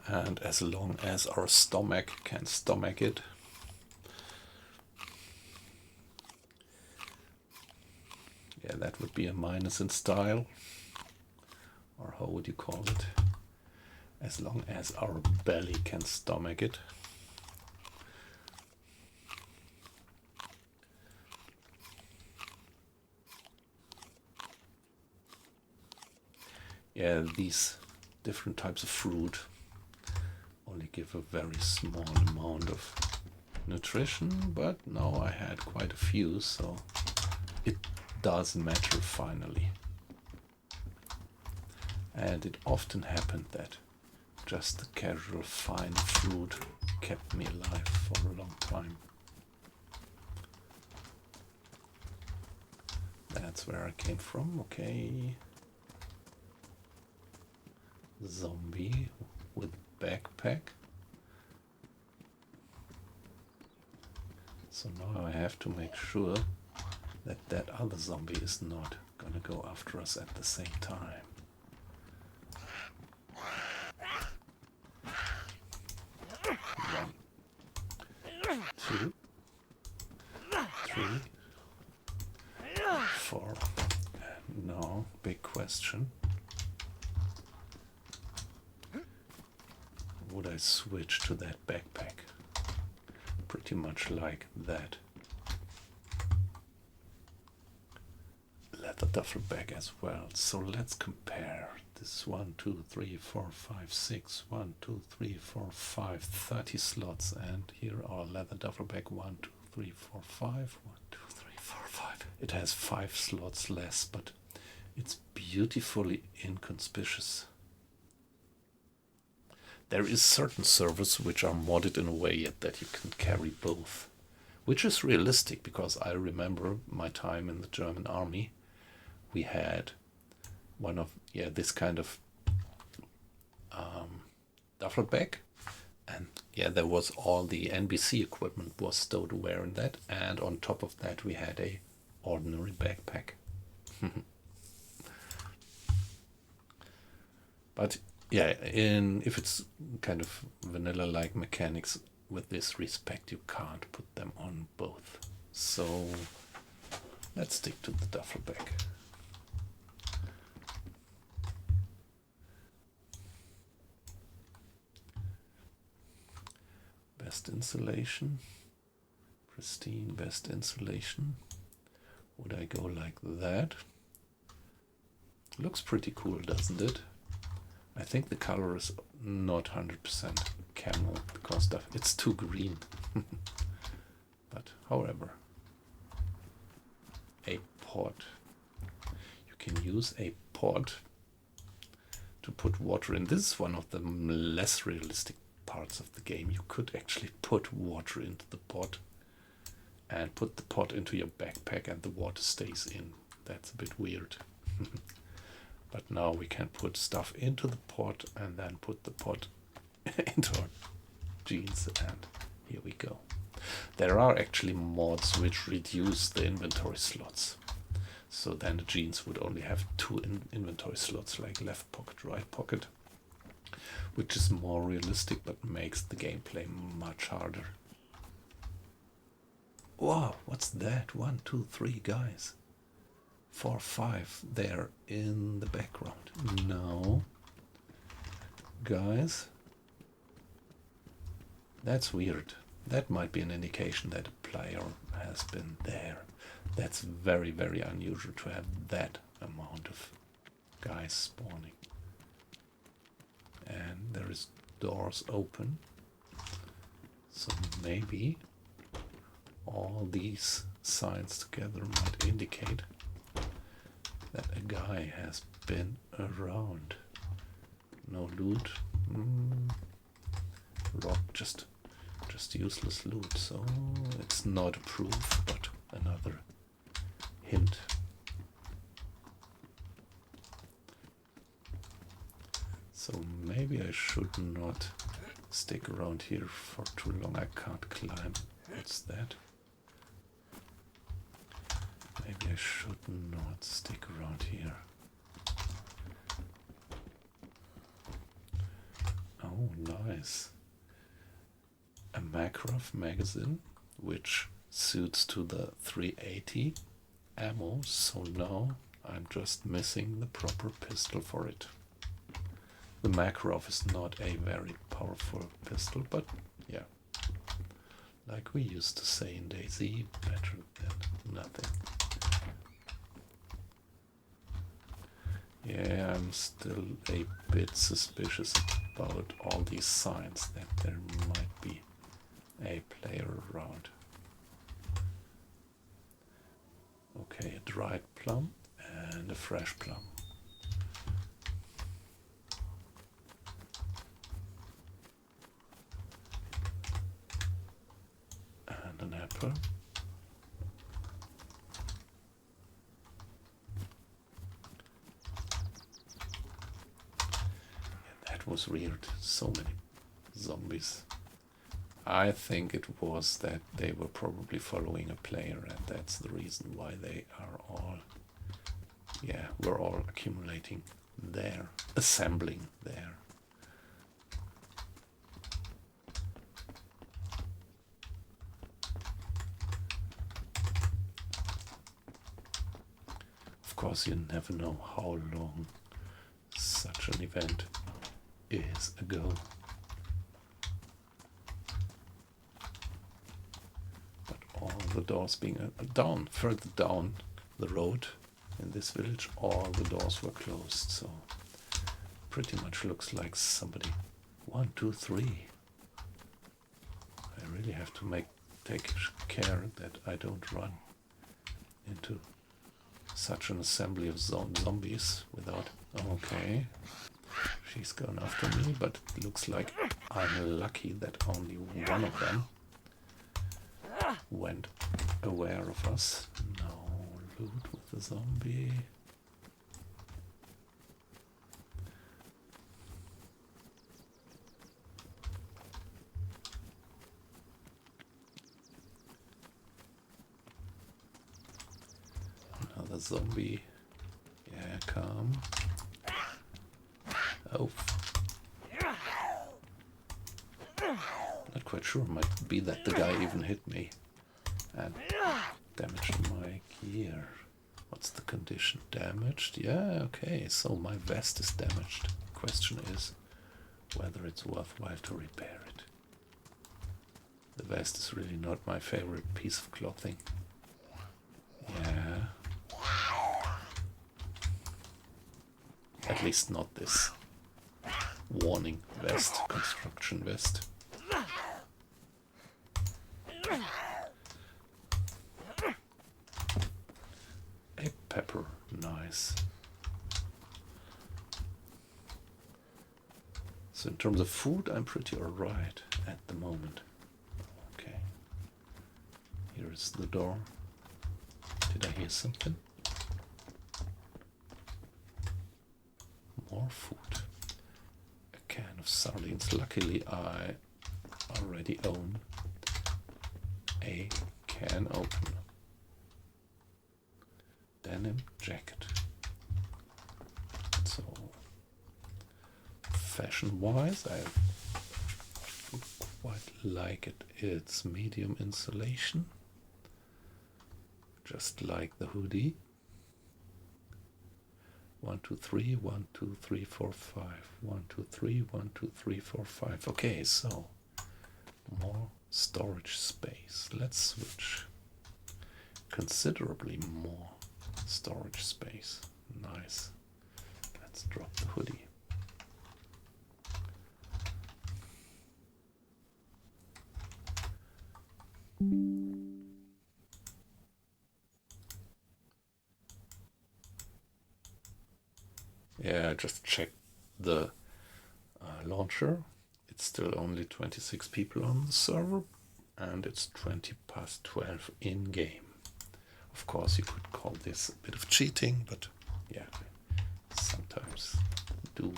And as long as our stomach can stomach it, yeah, that would be a minus in style, or how would you call it? As long as our belly can stomach it. Yeah, these different types of fruit only give a very small amount of nutrition, but now I had quite a few, so it does matter finally. And it often happened that just the casual fine fruit kept me alive for a long time. That's where I came from, okay. Zombie with backpack. So now I have to make sure that that other zombie is not gonna go after us at the same time. 1, 2, 3, 4. And now, big question. Would I switch to that backpack? Pretty much like that. Leather duffel bag as well. So let's compare. This 1, 2, 3, 4, 5, 6. 1, 2, 3, 4, 5. 30 slots. And here our leather duffel bag. 1, 2, 3, 4, 5. 1, 2, 3, 4, 5. It has 5 slots less, but it's beautifully inconspicuous. There is certain servers which are modded in a way that you can carry both, which is realistic because I remember my time in the German army. We had one of this kind of duffel bag, and there was all the NBC equipment was stowed away in that, and on top of that we had a ordinary backpack. But yeah, if it's kind of vanilla-like mechanics, with this respect, you can't put them on both. So let's stick to the duffel bag. Best insulation, pristine best insulation. Would I go like that? Looks pretty cool, doesn't it? I think the color is not 100% camel because it's too green. But however, a pot. You can use a pot to put water in. This is one of the less realistic parts of the game. You could actually put water into the pot and put the pot into your backpack and the water stays in. That's a bit weird. But now we can put stuff into the pot and then put the pot into our jeans, and here we go. There are actually mods which reduce the inventory slots. So then the jeans would only have 2 inventory slots, like left pocket, right pocket, which is more realistic but makes the gameplay much harder. Wow, what's that? 1, 2, 3 guys. 4, 5 there in the background. No. Guys. That's weird. That might be an indication that a player has been there. That's very, very unusual to have that amount of guys spawning. And there is doors open. So maybe all these signs together might indicate that a guy has been around. No loot. Rock, just useless loot. So it's not a proof, but another hint. So maybe I should not stick around here for too long. I can't climb. What's that? Maybe I should not stick around here. Oh, nice. A Makarov magazine, which suits to the 380 ammo, so now I'm just missing the proper pistol for it. The Makarov is not a very powerful pistol, but yeah, like we used to say in DayZ, better than nothing. Yeah, I'm still a bit suspicious about all these signs that there might be a player around. Okay, a dried plum and a fresh plum. And an apple. That was weird. So many zombies. I think it was that they were probably following a player, and that's the reason why they are all, yeah, we're all accumulating there, assembling there. Of course, you never know how long such an event is ago. All the doors being further down the road in this village, all the doors were closed, so pretty much looks like somebody. 1, 2, 3. I really have to take care that I don't run into such an assembly of zombies without. Okay, she's gone after me, but it looks like I'm lucky that only one of them went aware of us. No loot with the zombie. Another zombie. Yeah, come. Oh. Not quite sure. Might be that the guy even hit me and damaged my gear. What's the condition? Damaged? Yeah, okay, so my vest is damaged. Question is whether it's worthwhile to repair it. The vest is really not my favorite piece of clothing. Yeah. At least not this warning vest, construction vest. A pepper, nice. So in terms of food, I'm pretty alright at the moment. Okay. Here is the door. Did I hear something? More food. A can of sardines. Luckily, I already own a can opener. Denim jacket. So, fashion-wise, I quite like it. It's medium insulation, just like the hoodie. 1, 2, 3, 1, 2, 3, 4, 5. 1, 2, 3, 1, 2, 3, 4, 5. Okay, so more storage space. Let's switch. Considerably more storage space. Nice. Let's drop the hoodie. Yeah, I just checked the launcher. It's still only 26 people on the server, and it's 20 past 12 in game. Of course, you could call this a bit of cheating, but yeah, sometimes do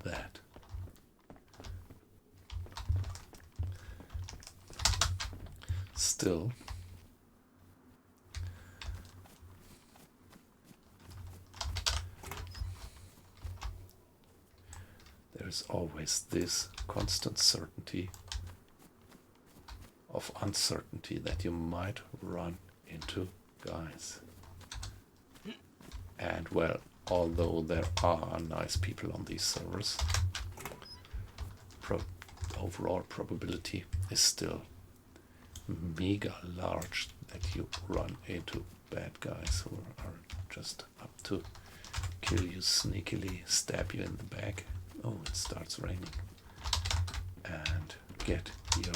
that. Still, there's always this constant certainty of uncertainty that you might run into guys. And well, although there are nice people on these servers, overall probability is still mega large that you run into bad guys who are just up to kill you sneakily, stab you in the back. Oh, it starts raining. And get your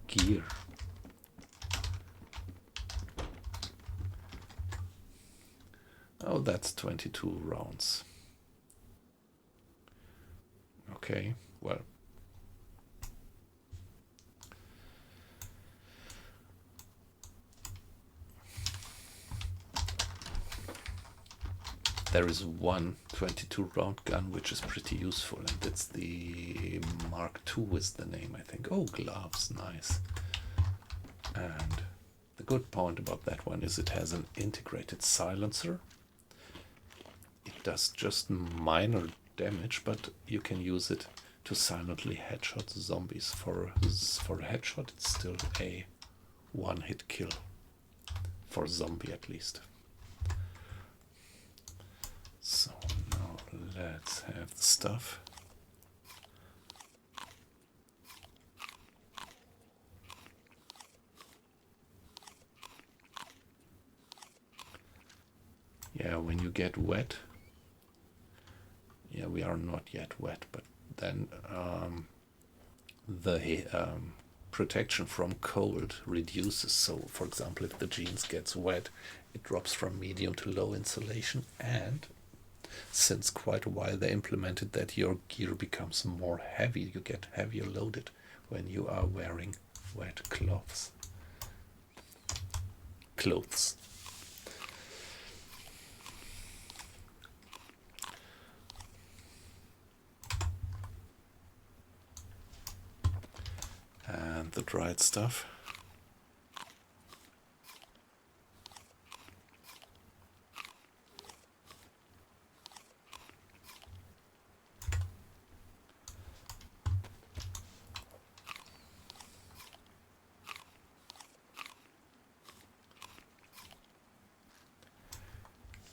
gear. Oh, that's 22 rounds. Okay, well. There is one 22 round gun which is pretty useful, and it's the Mark II is the name, I think. Oh, gloves, nice. And the good point about that one is it has an integrated silencer. It does just minor damage, but you can use it to silently headshot zombies. For a headshot, it's still a one-hit kill. For a zombie, at least. So now let's have the stuff. Yeah, when you get wet, yeah, we are not yet wet, but then the protection from cold reduces. So, for example, if the jeans gets wet, it drops from medium to low insulation, and since quite a while they implemented that your gear becomes more heavy, you get heavier loaded when you are wearing wet clothes. And the dried stuff.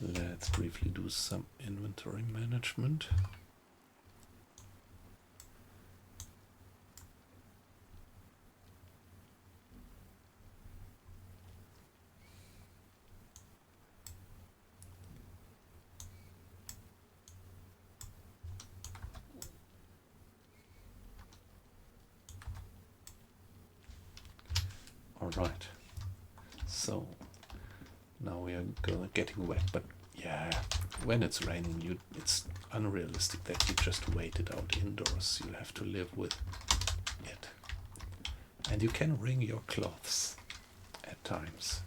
Let's briefly do some inventory management. All right. So now we are getting wet, but yeah, when it's raining, it's unrealistic that you just wait it out indoors. You have to live with it. And you can wring your clothes at times.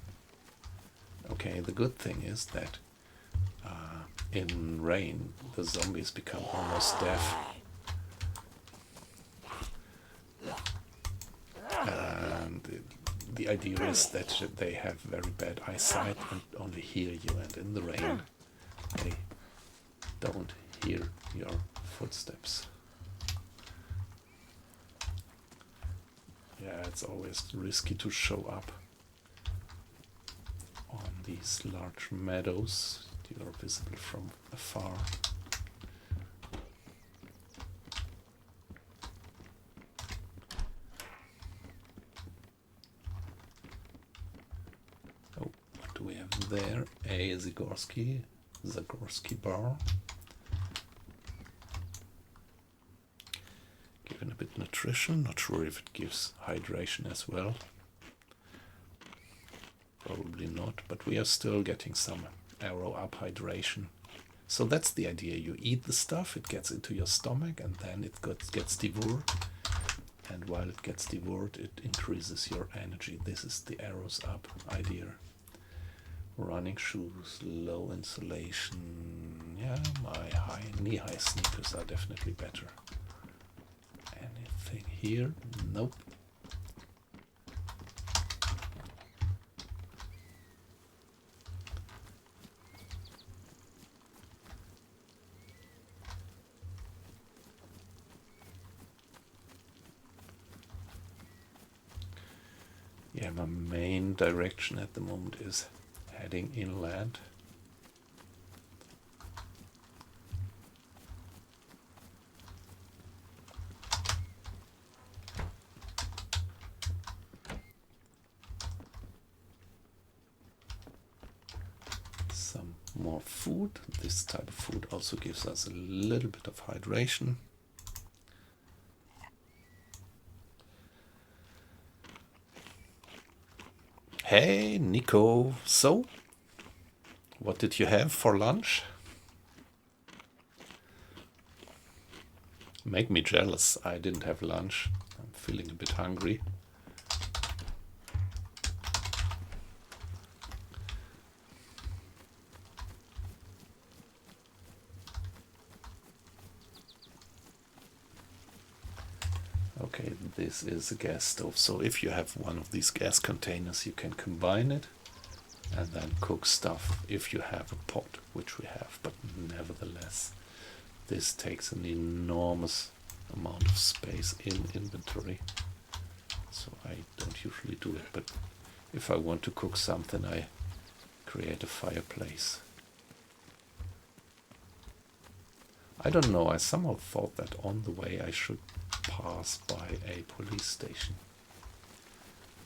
Okay, the good thing is that in rain, the zombies become almost deaf. And the idea is that they have very bad eyesight and only hear you, and in the rain they don't hear your footsteps. Yeah, it's always risky to show up on these large meadows. You are visible from afar. Oh, what do we have there? A Zagorski bar. Given a bit nutrition, not sure if it gives hydration as well. Probably not, but we are still getting some arrow up hydration. So that's the idea. You eat the stuff, it gets into your stomach, and then it gets devoured. And while it gets devoured, it increases your energy. This is the arrows up idea. Running shoes, low insulation. Yeah, my knee-high sneakers are definitely better. Anything here? Nope. Yeah, my main direction at the moment is heading inland. Some more food. This type of food also gives us a little bit of hydration. Hey, Nico. So, what did you have for lunch? Make me jealous. I didn't have lunch. I'm feeling a bit hungry. Okay, this is a gas stove. So if you have one of these gas containers, you can combine it and then cook stuff if you have a pot, which we have. But nevertheless, this takes an enormous amount of space in inventory. So I don't usually do it. But if I want to cook something, I create a fireplace. I don't know, I somehow thought that on the way I should pass by a police station.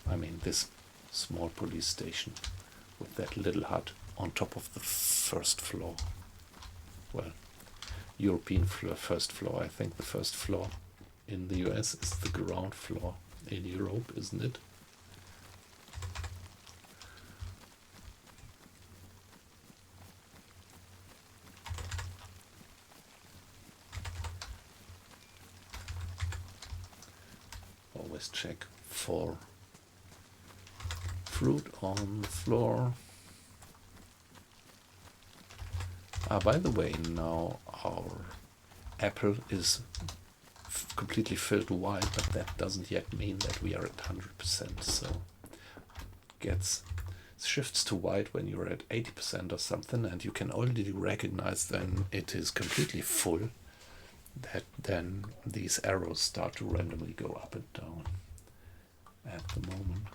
I mean, this small police station with that little hut on top of the first floor. Well, European first floor. I think the first floor in the US is the ground floor in Europe, isn't it? Always check for fruit on the floor. By the way, now our apple is completely filled wide, but that doesn't yet mean that we are at 100%. So shifts to white when you're at 80% or something, and you can already recognize then it is completely full. That then these arrows start to randomly go up and down at the moment.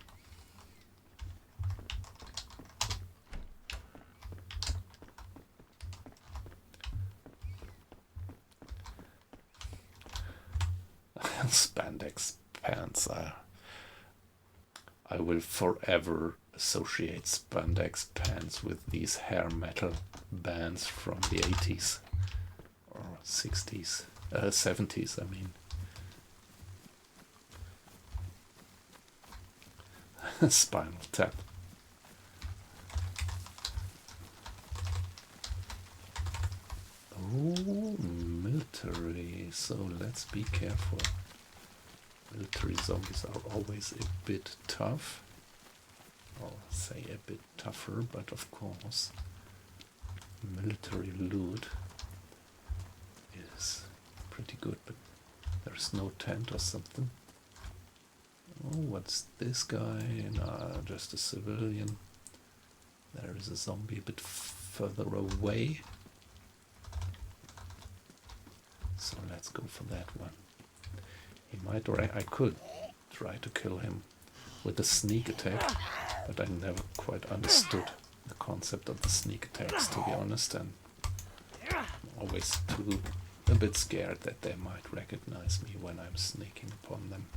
Spandex pants. I will forever associate spandex pants with these hair metal bands from the 80s or 60s, 70s, I mean. Spinal Tap. Oh, military. So let's be careful. Military zombies are always a bit tough. Or say a bit tougher, but of course, military loot is pretty good, but there's no tent or something. Oh, what's this guy? Nah, just a civilian. There is a zombie a bit further away. So let's go for that one. He might, or I could try to kill him with a sneak attack, but I never quite understood the concept of the sneak attacks, to be honest, and I'm always a bit scared that they might recognize me when I'm sneaking upon them.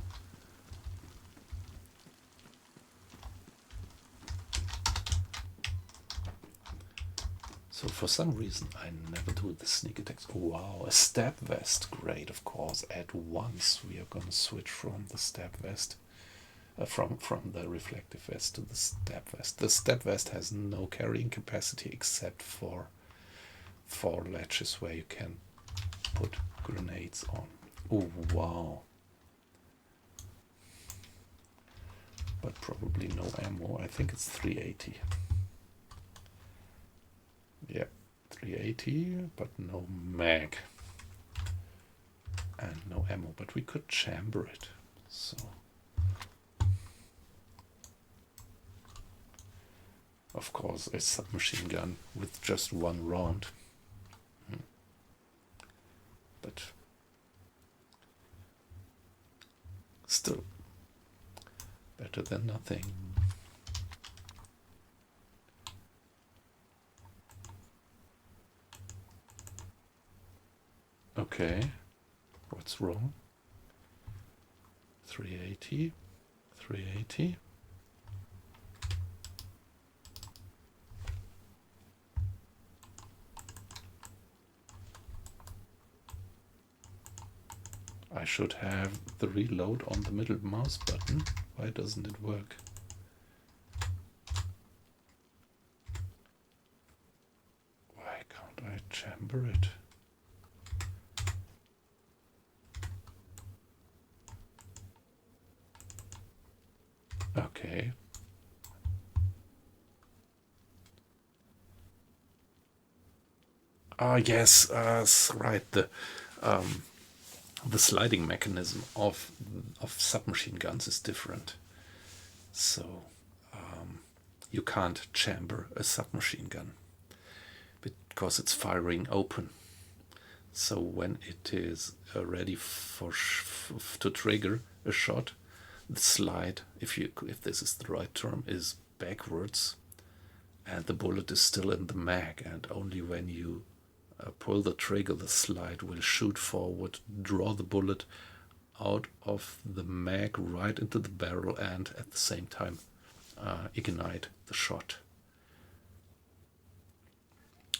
So for some reason I never do the sneak attacks. Oh, wow, a stab vest, great, of course. At once we are gonna switch from the stab vest, from the reflective vest to the stab vest. The stab vest has no carrying capacity except for 4 latches where you can put grenades on. Oh, wow. But probably no ammo. I think it's 380. Yeah, 380, but no mag. And no ammo, but we could chamber it. So of course a submachine gun with just 1 round. But still better than nothing. Okay, what's wrong? 380, 380. I should have the reload on the middle mouse button. Why doesn't it work? Why can't I chamber it? Okay. Ah, yes, right. The sliding mechanism of submachine guns is different. So you can't chamber a submachine gun because it's firing open. So when it is ready to trigger a shot, the slide, if this is the right term, is backwards, and the bullet is still in the mag, and only when you pull the trigger, the slide will shoot forward, draw the bullet out of the mag right into the barrel, and at the same time ignite the shot.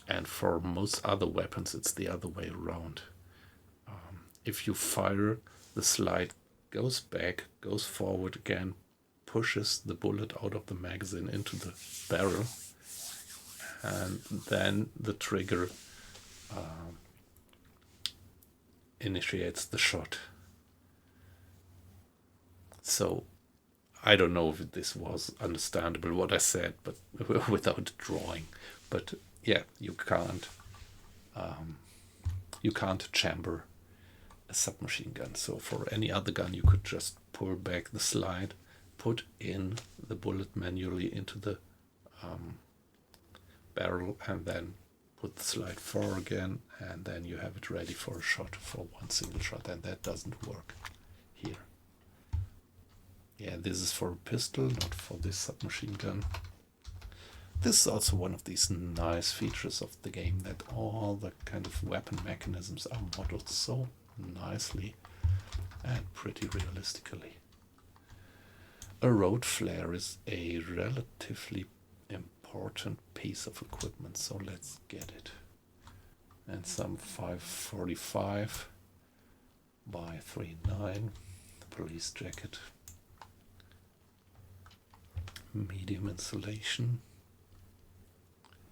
And for most other weapons, it's the other way around. If you fire, the slide goes back, goes forward again, pushes the bullet out of the magazine into the barrel, and then the trigger initiates the shot. So I don't know if this was understandable what I said, but without drawing. But yeah, you can't chamber a submachine gun. So for any other gun, you could just pull back the slide, put in the bullet manually into the barrel, and then put the slide forward again, and then you have it ready for a shot, for one single shot, and that doesn't work here. Yeah, this is for a pistol, not for this submachine gun. This is also one of these nice features of the game, that all the kind of weapon mechanisms are modeled so nicely and pretty realistically. A road flare is a relatively important piece of equipment, so let's get it. And some 545 by 39, the police jacket, medium insulation,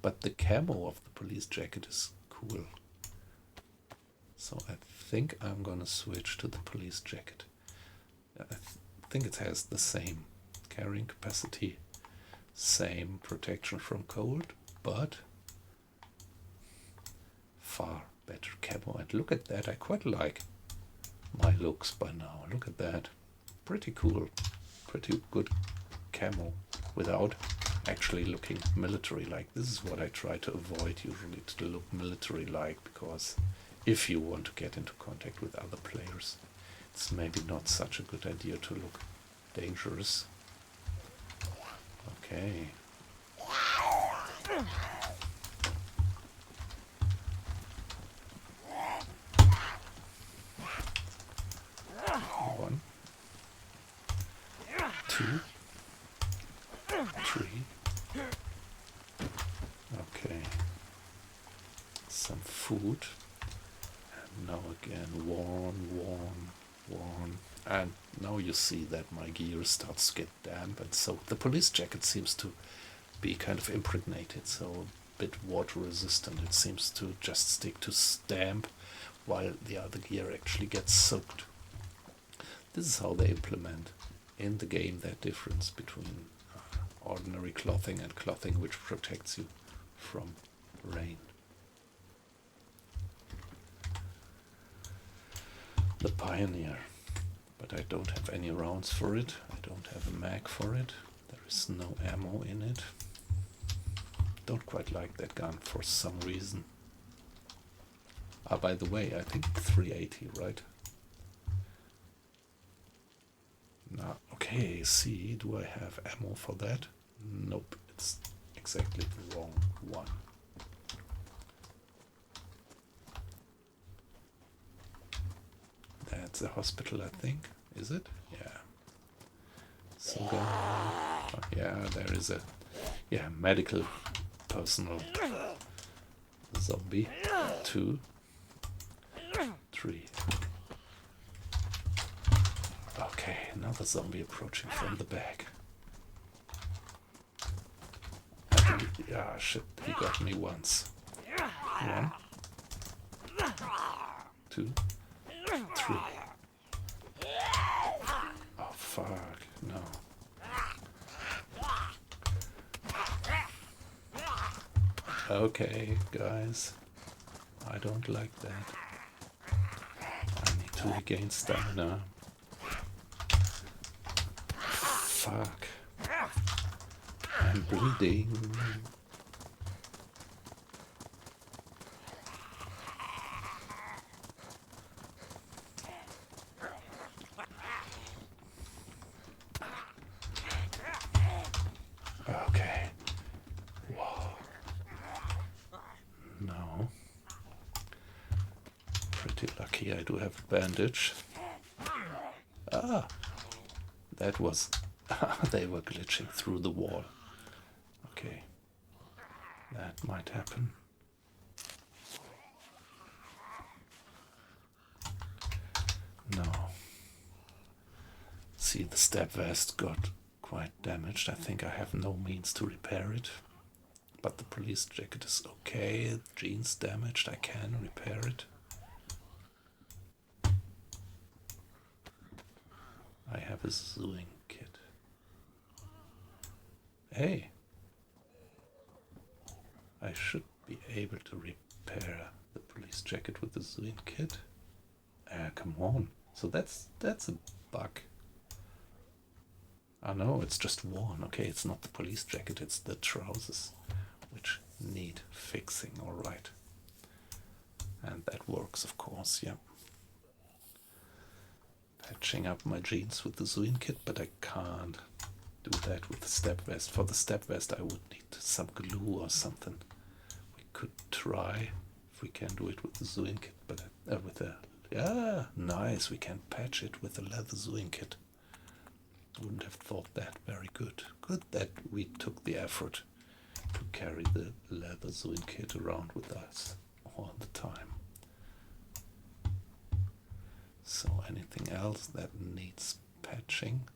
but the camo of the police jacket is cool. So I think I'm gonna switch to the police jacket. I think it has the same carrying capacity, same protection from cold, but far better camo. And look at that, I quite like my looks by now. Look at that, pretty cool, pretty good camo without actually looking military-like. This is what I try to avoid usually, to look military-like, because if you want to get into contact with other players, it's maybe not such a good idea to look dangerous. Okay. One, two, three. Okay. Some food. And now again, warm. And now you see that my gear starts to get damp, and so the police jacket seems to be kind of impregnated, so a bit water resistant. It seems to just stick to damp, while the other gear actually gets soaked. This is how they implement in the game that difference between ordinary clothing and clothing which protects you from rain. The Pioneer, but I don't have any rounds for it. I don't have a mag for it. There is no ammo in it. Don't quite like that gun for some reason. Ah, by the way, I think 380, right? Now, okay, see, do I have ammo for that? Nope, it's exactly the wrong one. That's a hospital, I think. Is it? Yeah. So yeah, there is a medical personnel zombie. 2, 3. Okay, another zombie approaching from the back. Ah, shit, he got me once. 1, 2, 3. Oh, fuck, no. Okay, guys, I don't like that. I need to regain stamina. Fuck. I'm bleeding. Okay. Whoa. No. Pretty lucky I do have a bandage. Ah! That was... they were glitching through the wall. Okay. That might happen. No. See, the step vest got quite damaged. I think I have no means to repair it. But the police jacket is okay. The jeans damaged. I can repair it. I have a sewing kit. Hey! I should be able to repair the police jacket with the sewing kit. Come on. So that's a bug. Oh no, it's just worn. Okay, it's not the police jacket, it's the trousers, which need fixing, alright. And that works, of course, yeah. Patching up my jeans with the sewing kit, but I can't do that with the step vest. For the step vest I would need some glue or something. We could try if we can do it with the sewing kit, but with the... Yeah, nice, we can patch it with the leather sewing kit. Wouldn't have thought that. Very good. Good that we took the effort to carry the leather sewing kit around with us all the time. So anything else that needs patching?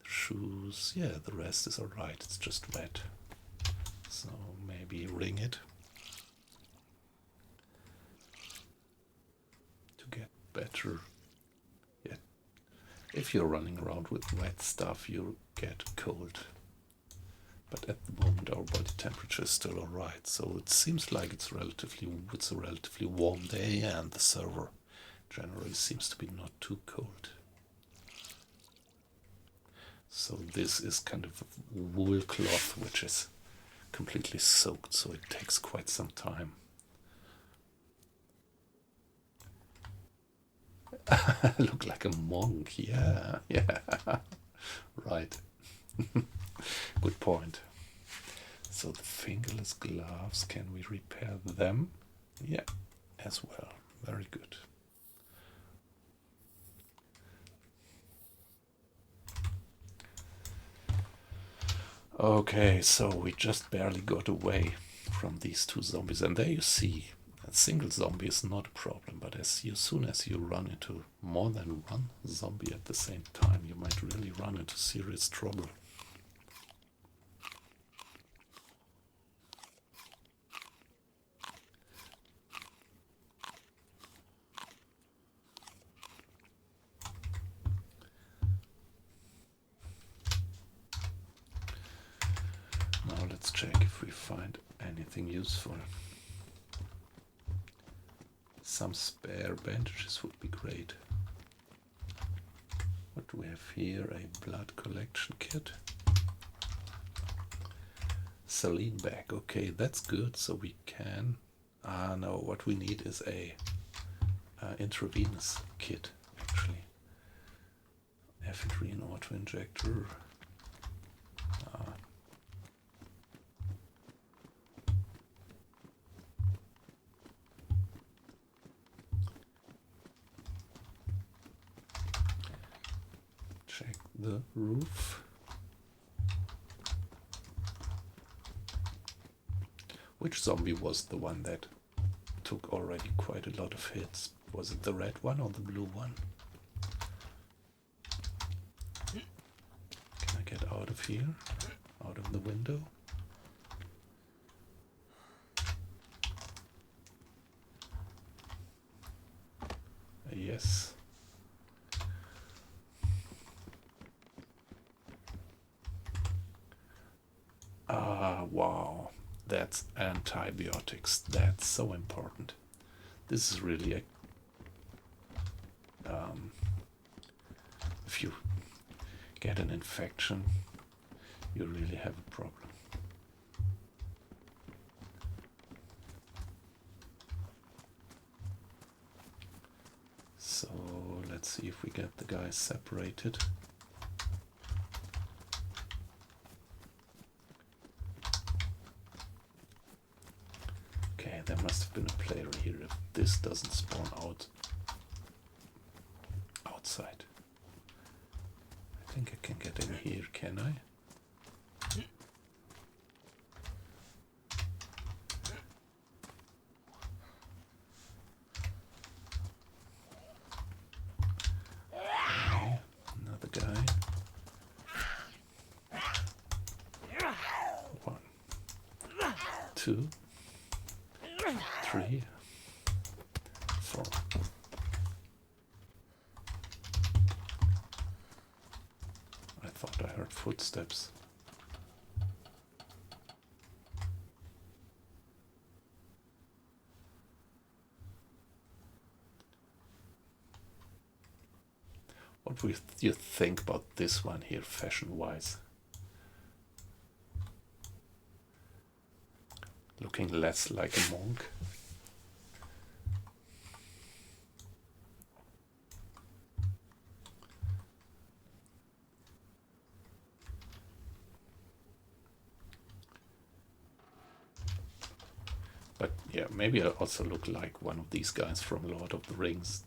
Shoes, yeah, the rest is alright, it's just wet. So maybe ring it to get better. Yeah. If you're running around with wet stuff, you get cold. But at the moment our body temperature is still alright, so it seems like it's a relatively warm day, and the server generally seems to be not too cold. So this is kind of a wool cloth which is completely soaked, so it takes quite some time. I look like a monk, yeah. Right. Good point. So the fingerless gloves, can we repair them? Yeah, as well. Very good. Okay, so we just barely got away from these two zombies, and there you see, a single zombie is not a problem, but as soon as you run into more than one zombie at the same time, you might really run into serious trouble. Now let's check if we find anything useful. Some spare bandages would be great. What do we have here? A blood collection kit. Saline bag. Okay, that's good. So we can... no, what we need is a intravenous kit, actually. Ephedrine auto-injector. Check the roof. Which zombie was the one that took already quite a lot of hits? Was it the red one or the blue one? of here, out of the window. Yes. Ah, wow. That's antibiotics. That's so important. This is really a... if you get an infection, you really have a problem. So let's see if we get the guys separated. Okay, there must have been a player here if this doesn't spawn out outside. I think I can get in here, can I? Okay, another guy. 1, 2, 3, 4. I thought I heard footsteps. What do you think about this one here, fashion-wise? Looking less like a monk. But yeah, maybe I also look like one of these guys from Lord of the Rings.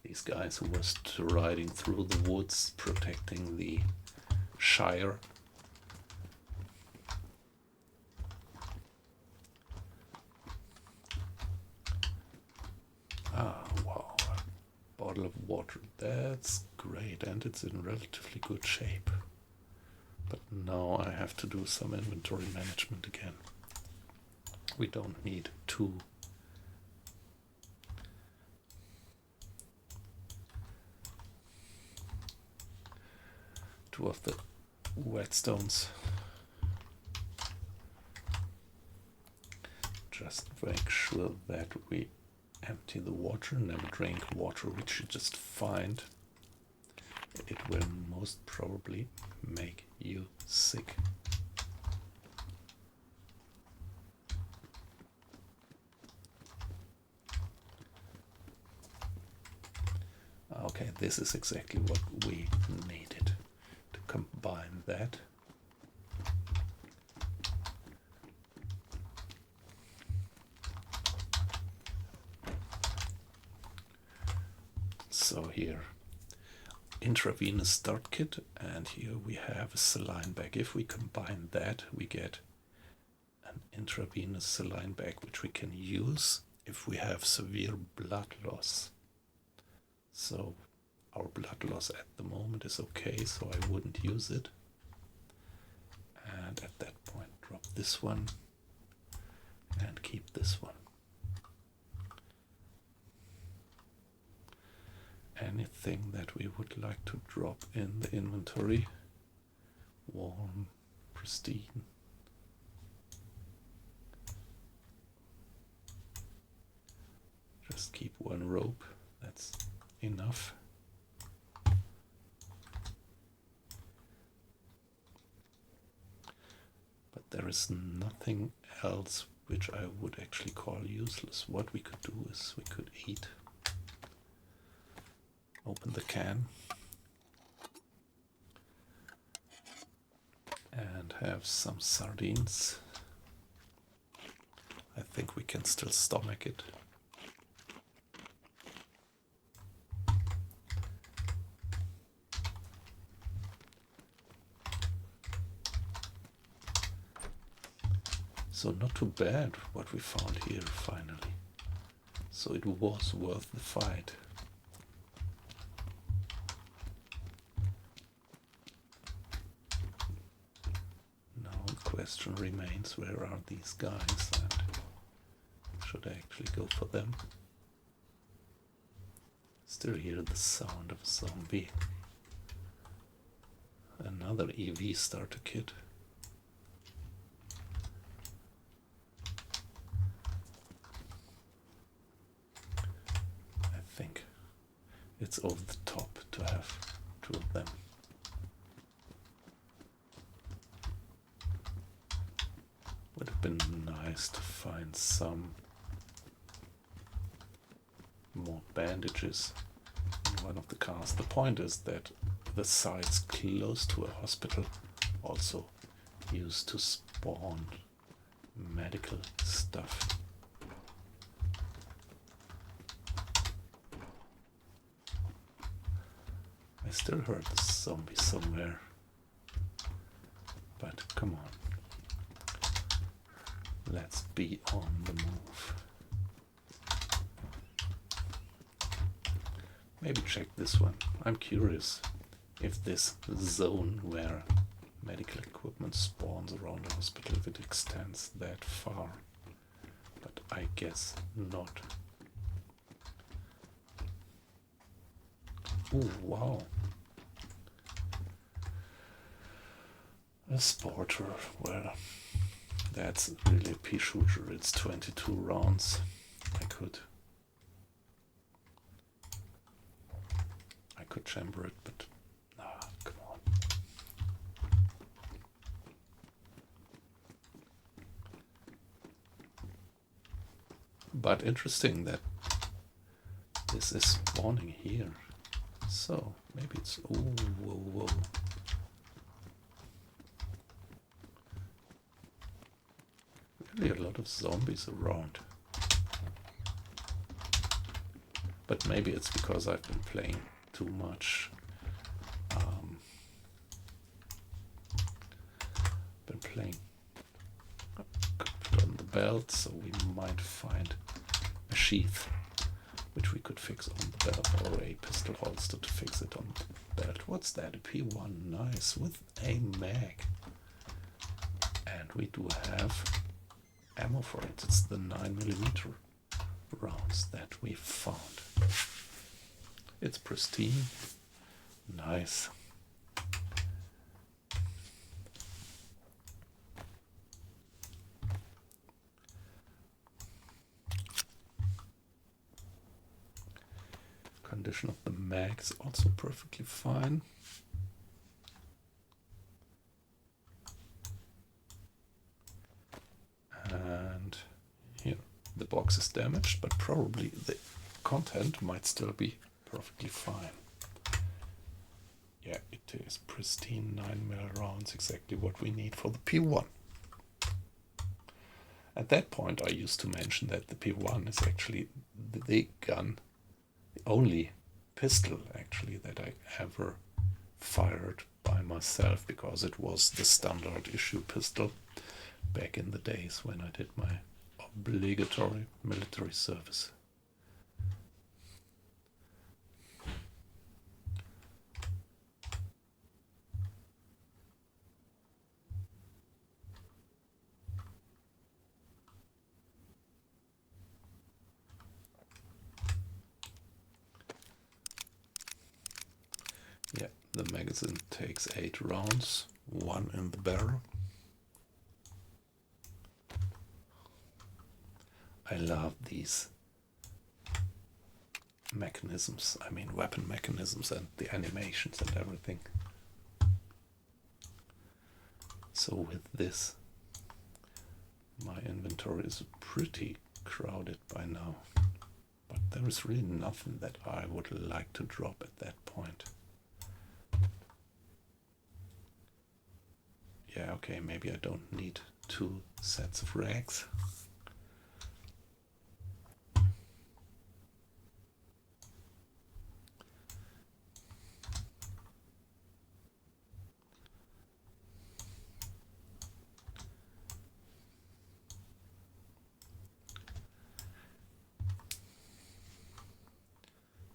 These guys who was riding through the woods, protecting the Shire. Ah, wow. A bottle of water. That's great, and it's in relatively good shape. But now I have to do some inventory management again. We don't need two of the whetstones. Just make sure that we empty the water. Never drink water which you just find. It will most probably make you sick. Okay, this is exactly what we needed to combine that. So here, intravenous start kit, and here we have a saline bag. If we combine that, we get an intravenous saline bag, which we can use if we have severe blood loss. So our blood loss at the moment is okay, so I wouldn't use it. And at that point, drop this one and keep this one. Anything that we would like to drop in the inventory, warm, pristine. Just keep one rope, that's enough. But there is nothing else which I would actually call useless. What we could do is we could eat. Open the can and have some sardines. I think we can still stomach it. So not too bad what we found here finally. So it was worth the fight. question remains, where are these guys, and should I actually go for them? Still hear the sound of a zombie. Another EV starter kit. I think it's over the top to have two of them. Would have been nice to find some more bandages in one of the cars. The point is that the sites close to a hospital also used to spawn medical stuff. I still heard the zombie somewhere, but come on. Let's be on the move. Maybe check this one. I'm curious if this zone where medical equipment spawns around the hospital, if it extends that far. But I guess not. Ooh, wow. A sporter, well, that's really a pea shooter. It's 22 rounds. I could chamber it, but come on. But interesting that this is spawning here. So maybe it's whoa. Really a lot of zombies around. But maybe it's because I've been playing too much. Been playing. Put on the belt, so we might find a sheath which we could fix on the belt, or a pistol holster to fix it on the belt. What's that? A P1, nice, with a mag. And we do have ammo for it. It's the 9mm rounds that we found. It's pristine. Nice. Condition of the mag is also perfectly fine. And here the box is damaged, but probably the content might still be perfectly fine. Yeah, it is pristine 9mm rounds, exactly what we need for the P1. At that point I used to mention that the P1 is actually the gun, the only pistol actually that I ever fired by myself, because it was the standard issue pistol back in the days when I did my obligatory military service. Yeah, the magazine takes 8 rounds, 1 in the barrel. I love these mechanisms, I mean weapon mechanisms, and the animations and everything. So with this, my inventory is pretty crowded by now, but there is really nothing that I would like to drop at that point. Yeah, okay, maybe I don't need 2 sets of rags.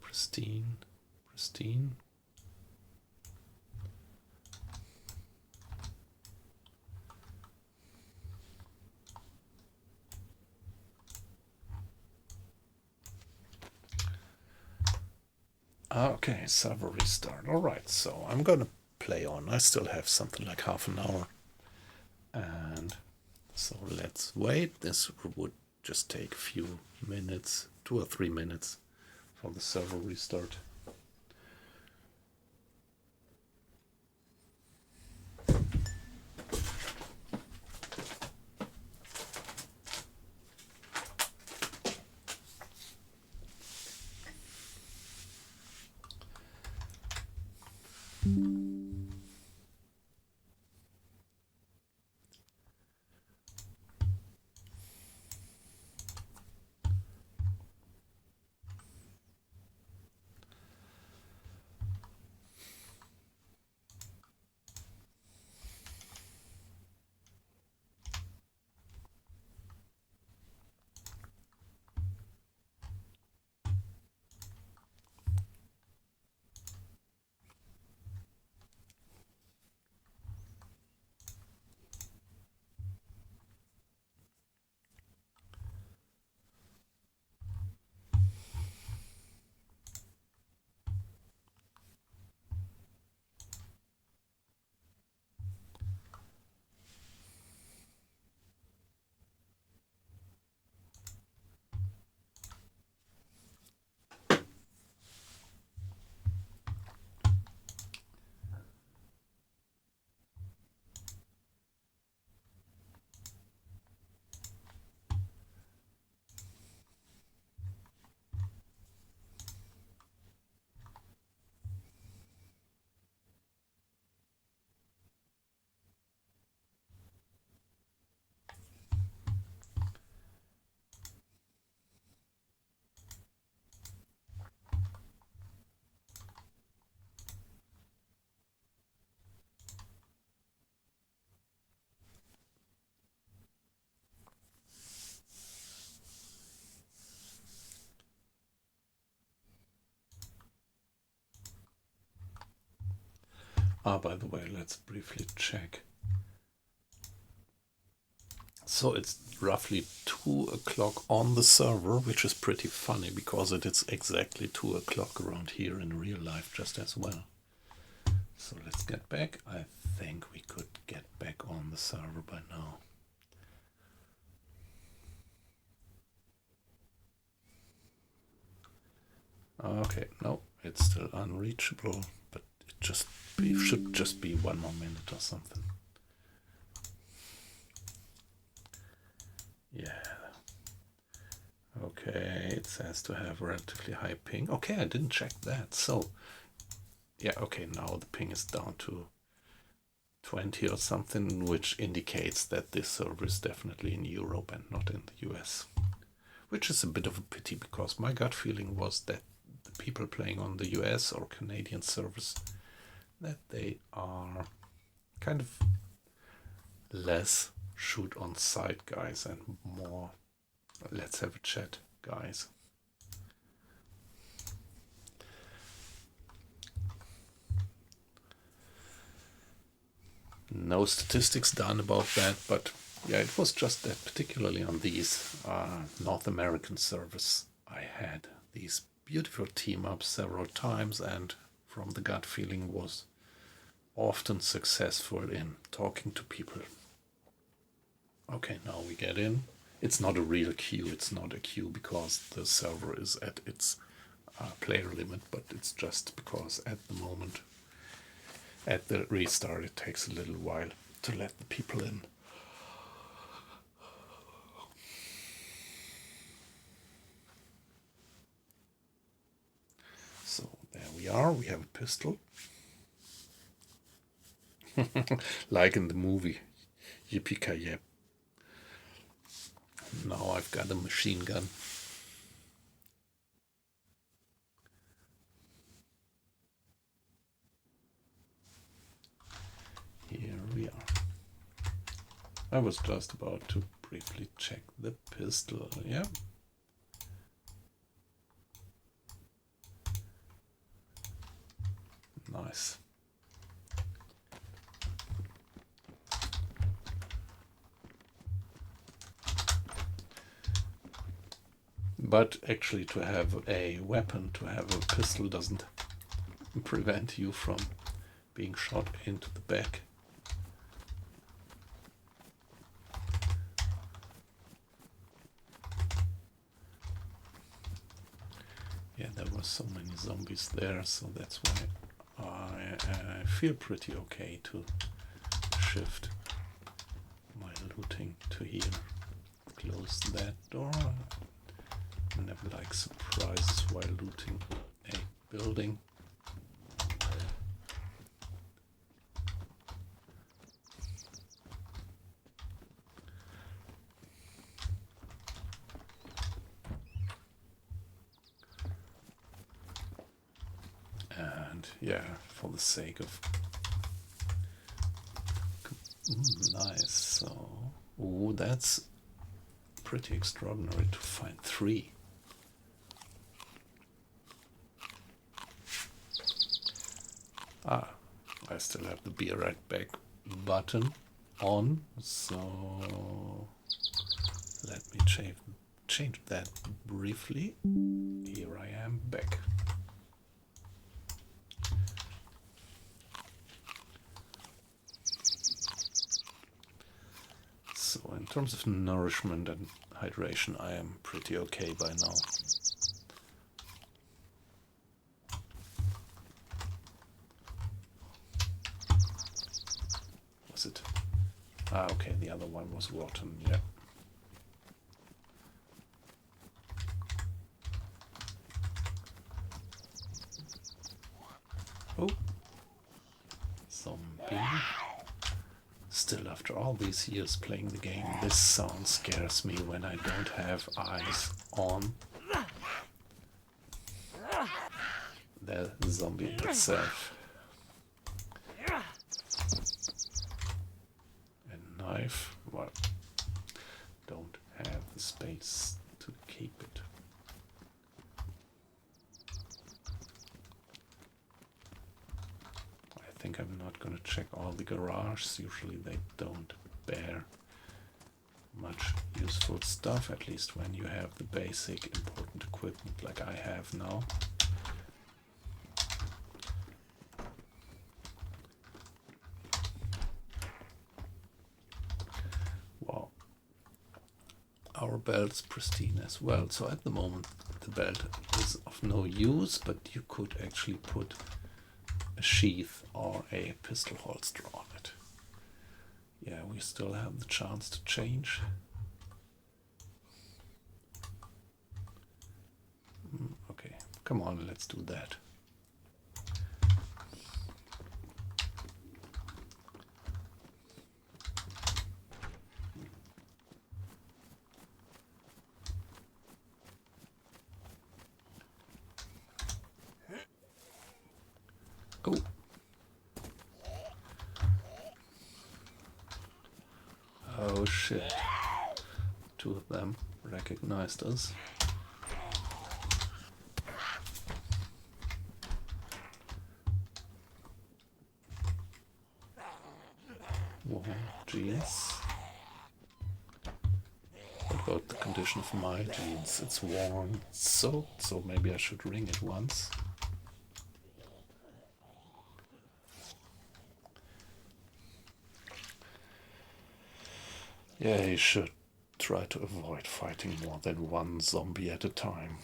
Pristine. Okay, server restart. Alright, so I'm gonna play on. I still have something like half an hour. And so let's wait. This would just take a few minutes, 2 or 3 minutes for the server restart. By the way, let's briefly check. So it's roughly 2 o'clock on the server, which is pretty funny because it is exactly 2 o'clock around here in real life just as well. So let's get back. I think we could get back on the server by now. Okay, no, it's still unreachable, but it should just be 1 more minute or something. Yeah. Okay, it says to have relatively high ping. Okay, I didn't check that. So, yeah, okay, now the ping is down to 20 or something, which indicates that this server is definitely in Europe and not in the US. Which is a bit of a pity because my gut feeling was that the people playing on the US or Canadian servers, that they are kind of less shoot on sight guys and more let's have a chat guys. No statistics done about that, but yeah, it was just that particularly on these North American servers I had these beautiful team ups several times, and from the gut feeling was often successful in talking to people. Okay, now we get in. It's not a real queue, it's not a queue because the server is at its player limit, but it's just because at the moment, at the restart, it takes a little while to let the people in. So there we are, we have a pistol. Like in the movie, Yippee-ki-yay. Now I've got a machine gun. Here we are. I was just about to briefly check the pistol, yeah. Nice. But actually to have a weapon, to have a pistol doesn't prevent you from being shot into the back. Yeah, there were so many zombies there, so that's why I feel pretty okay to shift my looting to here. Close that door. I never like surprises while looting a building. And yeah, for the sake of nice. So, ooh, that's pretty extraordinary to find 3. I still have the be right back button on, so let me change that briefly. Here I am back. So in terms of nourishment and hydration, I am pretty okay by now. Was it? Okay, the other one was rotten, yeah. Oh, zombie. Still, after all these years playing the game, this sound scares me when I don't have eyes on the zombie itself. A knife, well, don't have the space to keep it. I think I'm not going to check all the garages. Usually they don't bear much useful stuff, at least when you have the basic important equipment like I have now. Wow. Our belt's pristine as well. So at the moment the belt is of no use, but you could actually put a sheath or a pistol holster on it. Yeah, we still have the chance to change. Okay, come on, let's do that. Oh. Oh shit. 2 of them recognized us. Whoa, jeans. What about the condition of my jeans? It's worn, it's soaked, so maybe I should wring it once. Yeah, you should try to avoid fighting more than one zombie at a time.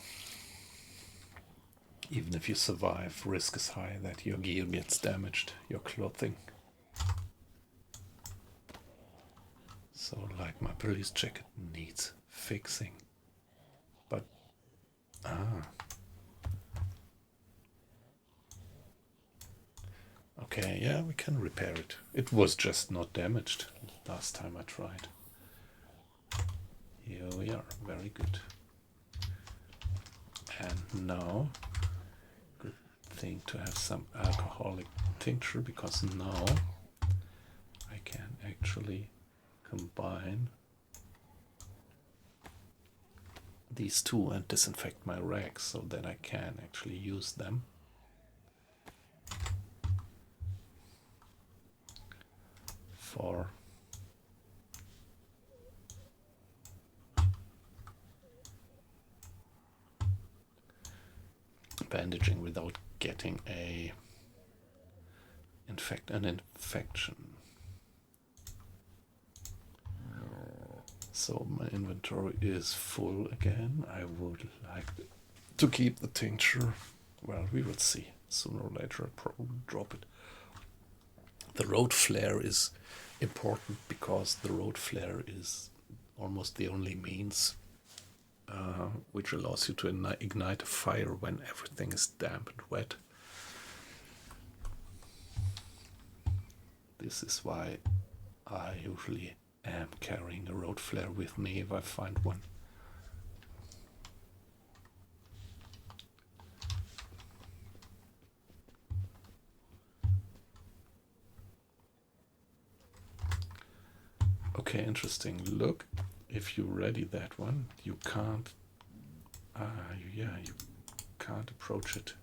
Even if you survive, risk is high that your gear gets damaged, your clothing. So, like, my police jacket needs fixing. But, okay, yeah, we can repair it. It was just not damaged last time I tried. Here we are, very good. And now, good thing to have some alcoholic tincture, because now I can actually combine these two and disinfect my rags so that I can actually use them. For bandaging without getting an infection. So my inventory is full again. I would like to keep the tincture. Well, we will see. Sooner or later I'll probably drop it. The road flare is important because the road flare is almost the only means which allows you to ignite a fire when everything is damp and wet. This is why I usually am carrying a road flare with me if I find one. Okay, interesting. Look, if you ready that one, you can't. You can't approach it.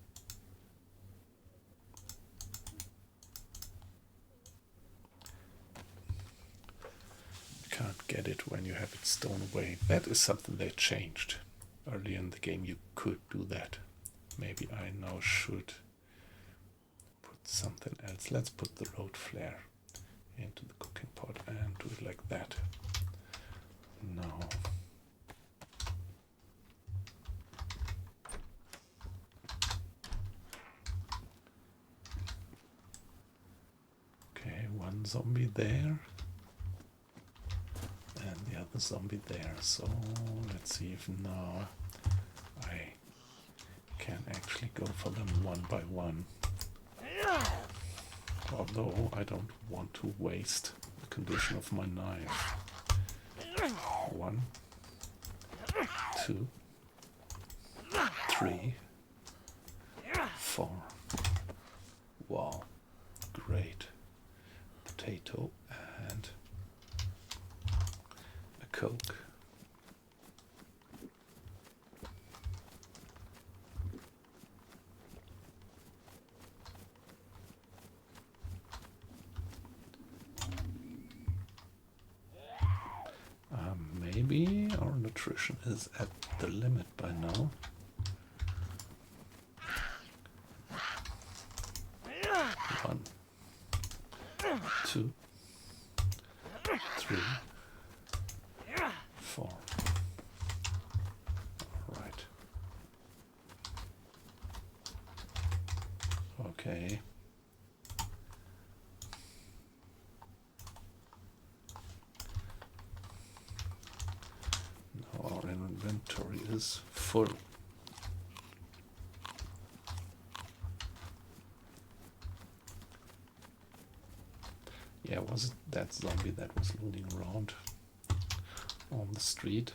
You can't get it when you have it stolen away. That is something they changed. Early in the game, you could do that. Maybe I now should put something else. Let's put the road flare into the cooking pot and do it like that. Now. Okay, one zombie there and the other zombie there. So let's see if now I can actually go for them one by one. Although I don't want to waste the condition of my knife. 1, 2, 3, 4. Wow, great. Potato and a Coke. Maybe our nutrition is at the limit by now. 1, 2, 3, 4. All right. Okay. Our inventory is full. Yeah, was it that zombie that was looting around on the street?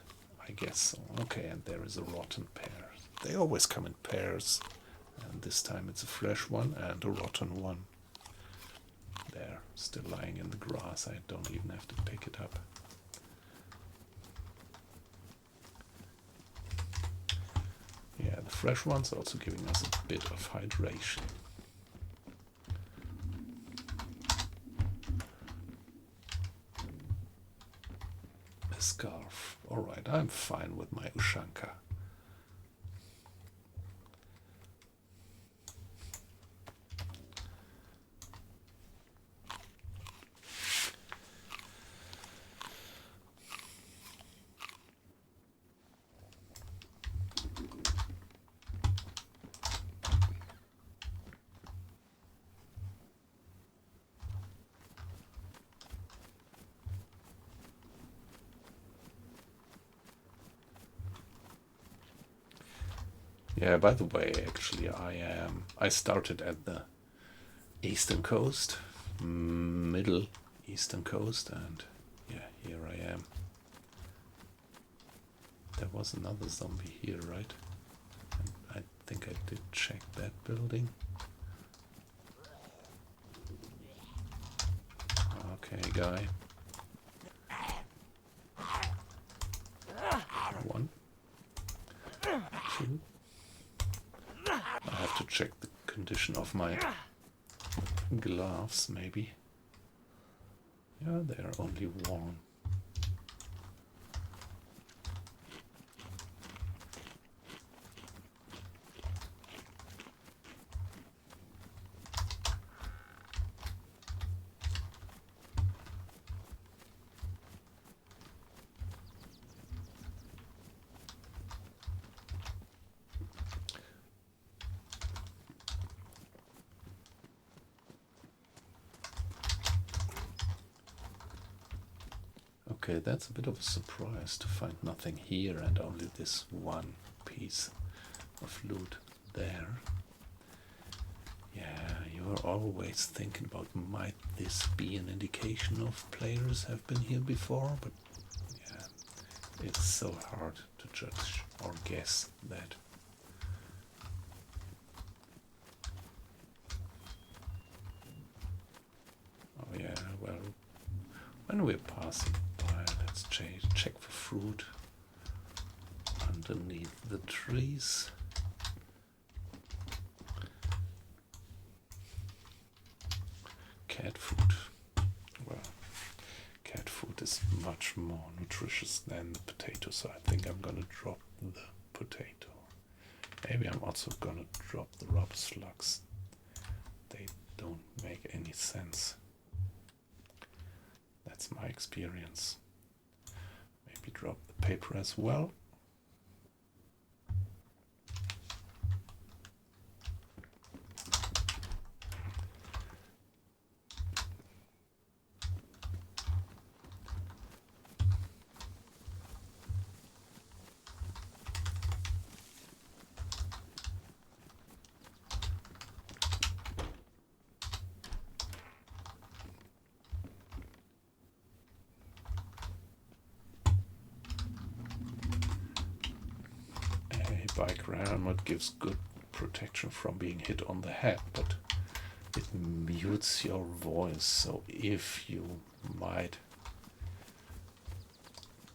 I guess so. Okay, and there is a rotten pear. They always come in pairs, and this time it's a fresh one and a rotten one. There, still lying in the grass. I don't even have to pick it up. Yeah, the fresh ones are also giving us a bit of hydration. A scarf. Alright, I'm fine with my Ushanka. Yeah, by the way, actually I started at the eastern coast, middle eastern coast, and yeah, here I am. There was another zombie here, right? And I think I did check that building. Okay, guy. 1, 2. I have to check the condition of my gloves, maybe. Yeah, they are only worn. Okay, that's a bit of a surprise to find nothing here and only this one piece of loot there. Yeah, you are always thinking about, might this be an indication of players have been here before? But yeah, it's so hard to judge or guess that. Oh yeah, well, when we're passing by, let's check for fruit underneath the trees. Cat food. Well, cat food is much more nutritious than the potato, so I think I'm gonna drop the potato. Maybe I'm also gonna drop the rubber slugs. They don't make any sense. That's my experience. Maybe drop the paper as well. Bike helmet gives good protection from being hit on the head, but it mutes your voice, so if you might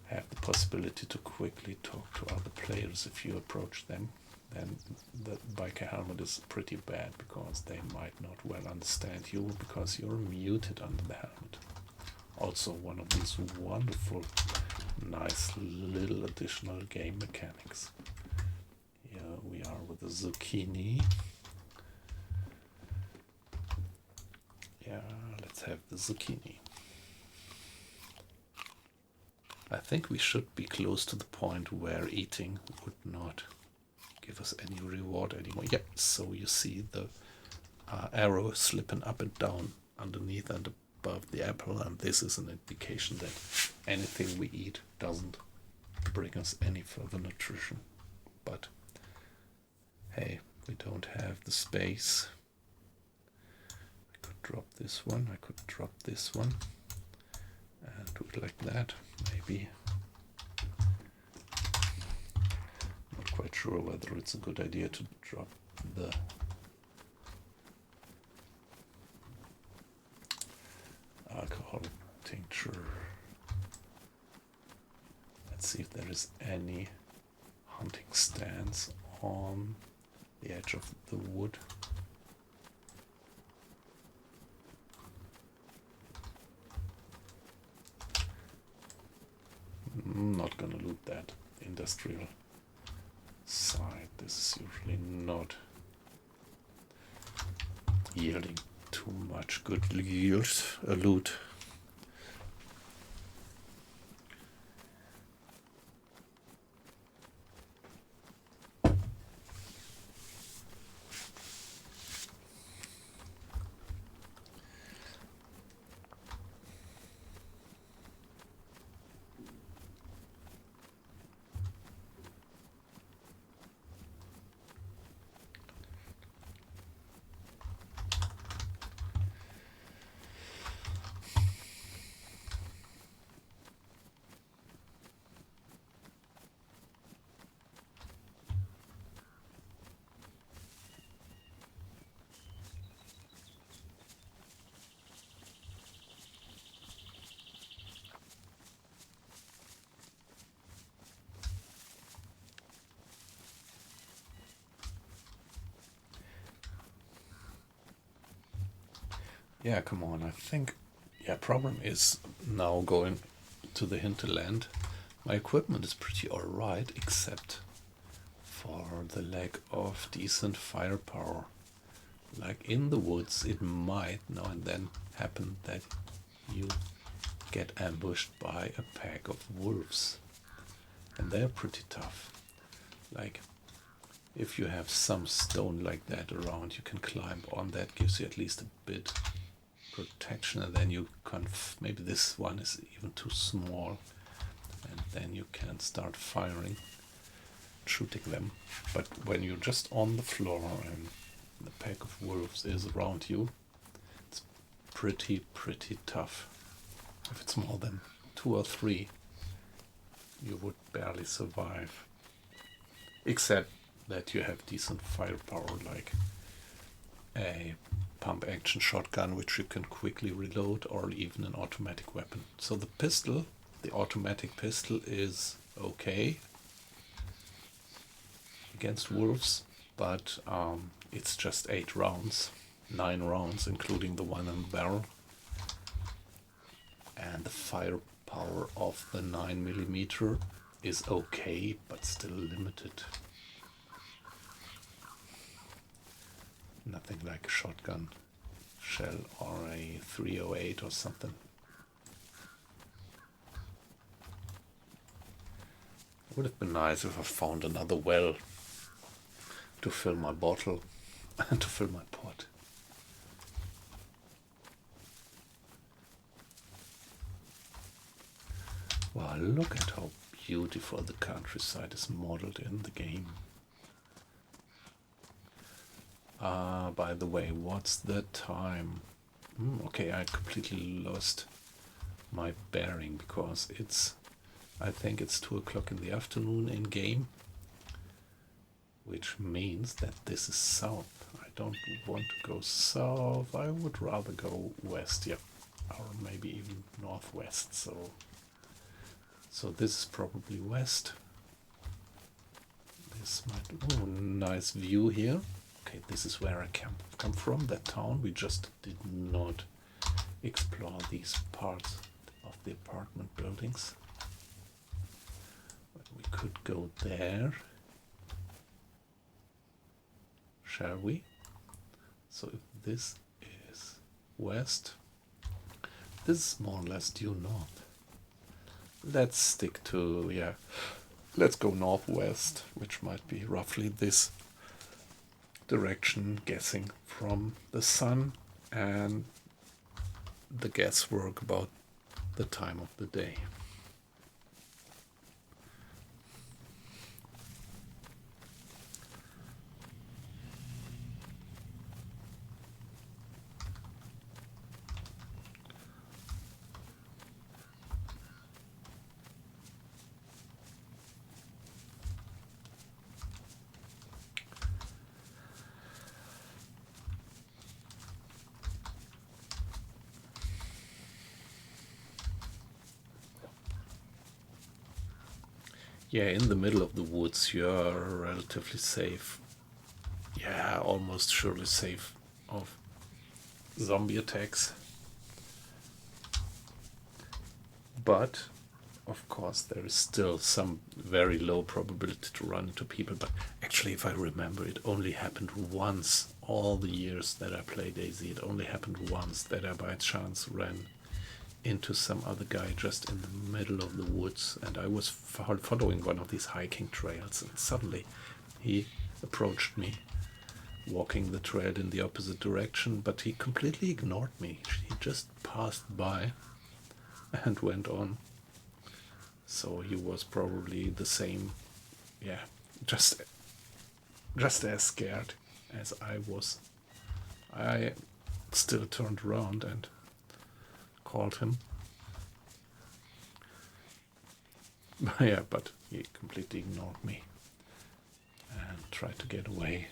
have the possibility to quickly talk to other players if you approach them, then the biker helmet is pretty bad, because they might not well understand you because you're muted under the helmet. Also one of these wonderful, nice little additional game mechanics. Here we are with the zucchini. Yeah, let's have the zucchini. I think we should be close to the point where eating would not give us any reward anymore. Yep, so you see the arrow slipping up and down underneath and above the apple, and this is an indication that anything we eat doesn't bring us any further nutrition. But hey, we don't have the space. I could drop this one, I could drop this one, and do it like that, maybe. Not quite sure whether it's a good idea to drop the alcohol tincture. Let's see if there is any hunting stands on the edge of the wood. I'm not gonna loot that industrial side. This is usually not yielding too much good loot. Yeah, come on, I think, yeah, problem is now going to the hinterland. My equipment is pretty alright, except for the lack of decent firepower. Like in the woods, it might now and then happen that you get ambushed by a pack of wolves. And they're pretty tough. Like, if you have some stone like that around, you can climb on. That gives you at least a bit protection, and then you can maybe this one is even too small, and then you can start firing, shooting them. But when you're just on the floor and the pack of wolves is around you, it's pretty tough. If it's more than 2 or 3, you would barely survive, except that you have decent firepower, like a pump action shotgun which you can quickly reload, or even an automatic weapon. So the pistol, the automatic pistol, is okay against wolves, but it's just 8 rounds, 9 rounds including the one in the barrel, and the firepower of the 9mm is okay, but still limited. Nothing like a shotgun shell or a 308 or something. It would have been nice if I found another well to fill my bottle and to fill my pot. Wow, look at how beautiful the countryside is modeled in the game. By the way, what's the time? Okay, I completely lost my bearing because I think it's 2 o'clock in the afternoon in game, which means that this is south. I don't want to go south, I would rather go west, yeah, or maybe even northwest. So this is probably west. This might, oh, nice view here. Okay, this is where I come from, that town. We just did not explore these parts of the apartment buildings. But we could go there. Shall we? So if this is west, this is more or less due north. Let's stick to, yeah, let's go northwest, which might be roughly this direction, guessing from the sun and the guesswork about the time of the day. Yeah, in the middle of the woods you're relatively safe. Yeah, almost surely safe of zombie attacks. But, of course, there is still some very low probability to run into people. But actually, if I remember, it only happened once all the years that I played DayZ. It only happened once that I by chance ran into some other guy just in the middle of the woods, and I was following one of these hiking trails, and suddenly he approached me, walking the trail in the opposite direction, but he completely ignored me. He just passed by and went on. So he was probably the same, yeah, just as scared as I was. I still turned around and called him. Yeah, but he completely ignored me and tried to get away.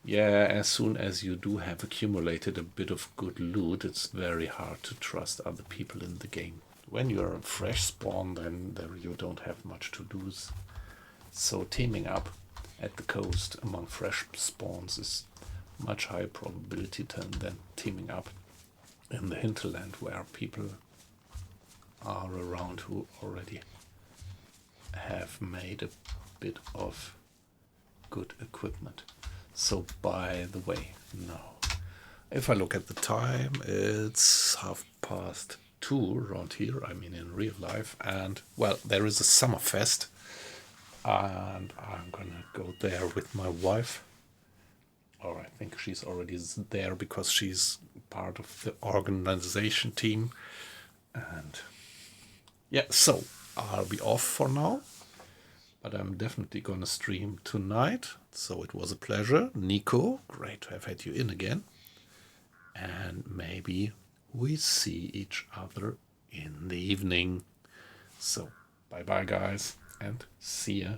Yeah, as soon as you do have accumulated a bit of good loot, it's very hard to trust other people in the game. When you're a fresh spawn, then you don't have much to lose. So teaming up at the coast among fresh spawns is much higher probability than teaming up in the hinterland where people are around who already have made a bit of good equipment. So by the way, now if I look at the time, it's 2:30 around here, I mean in real life, and well, there is a summer fest and I'm gonna go there with my wife or I think she's already there because she's part of the organization team. And yeah, so I'll be off for now, but I'm definitely gonna stream tonight. So it was a pleasure. Nico, great to have had you in again. And maybe we see each other in the evening. So bye bye, guys, and see ya.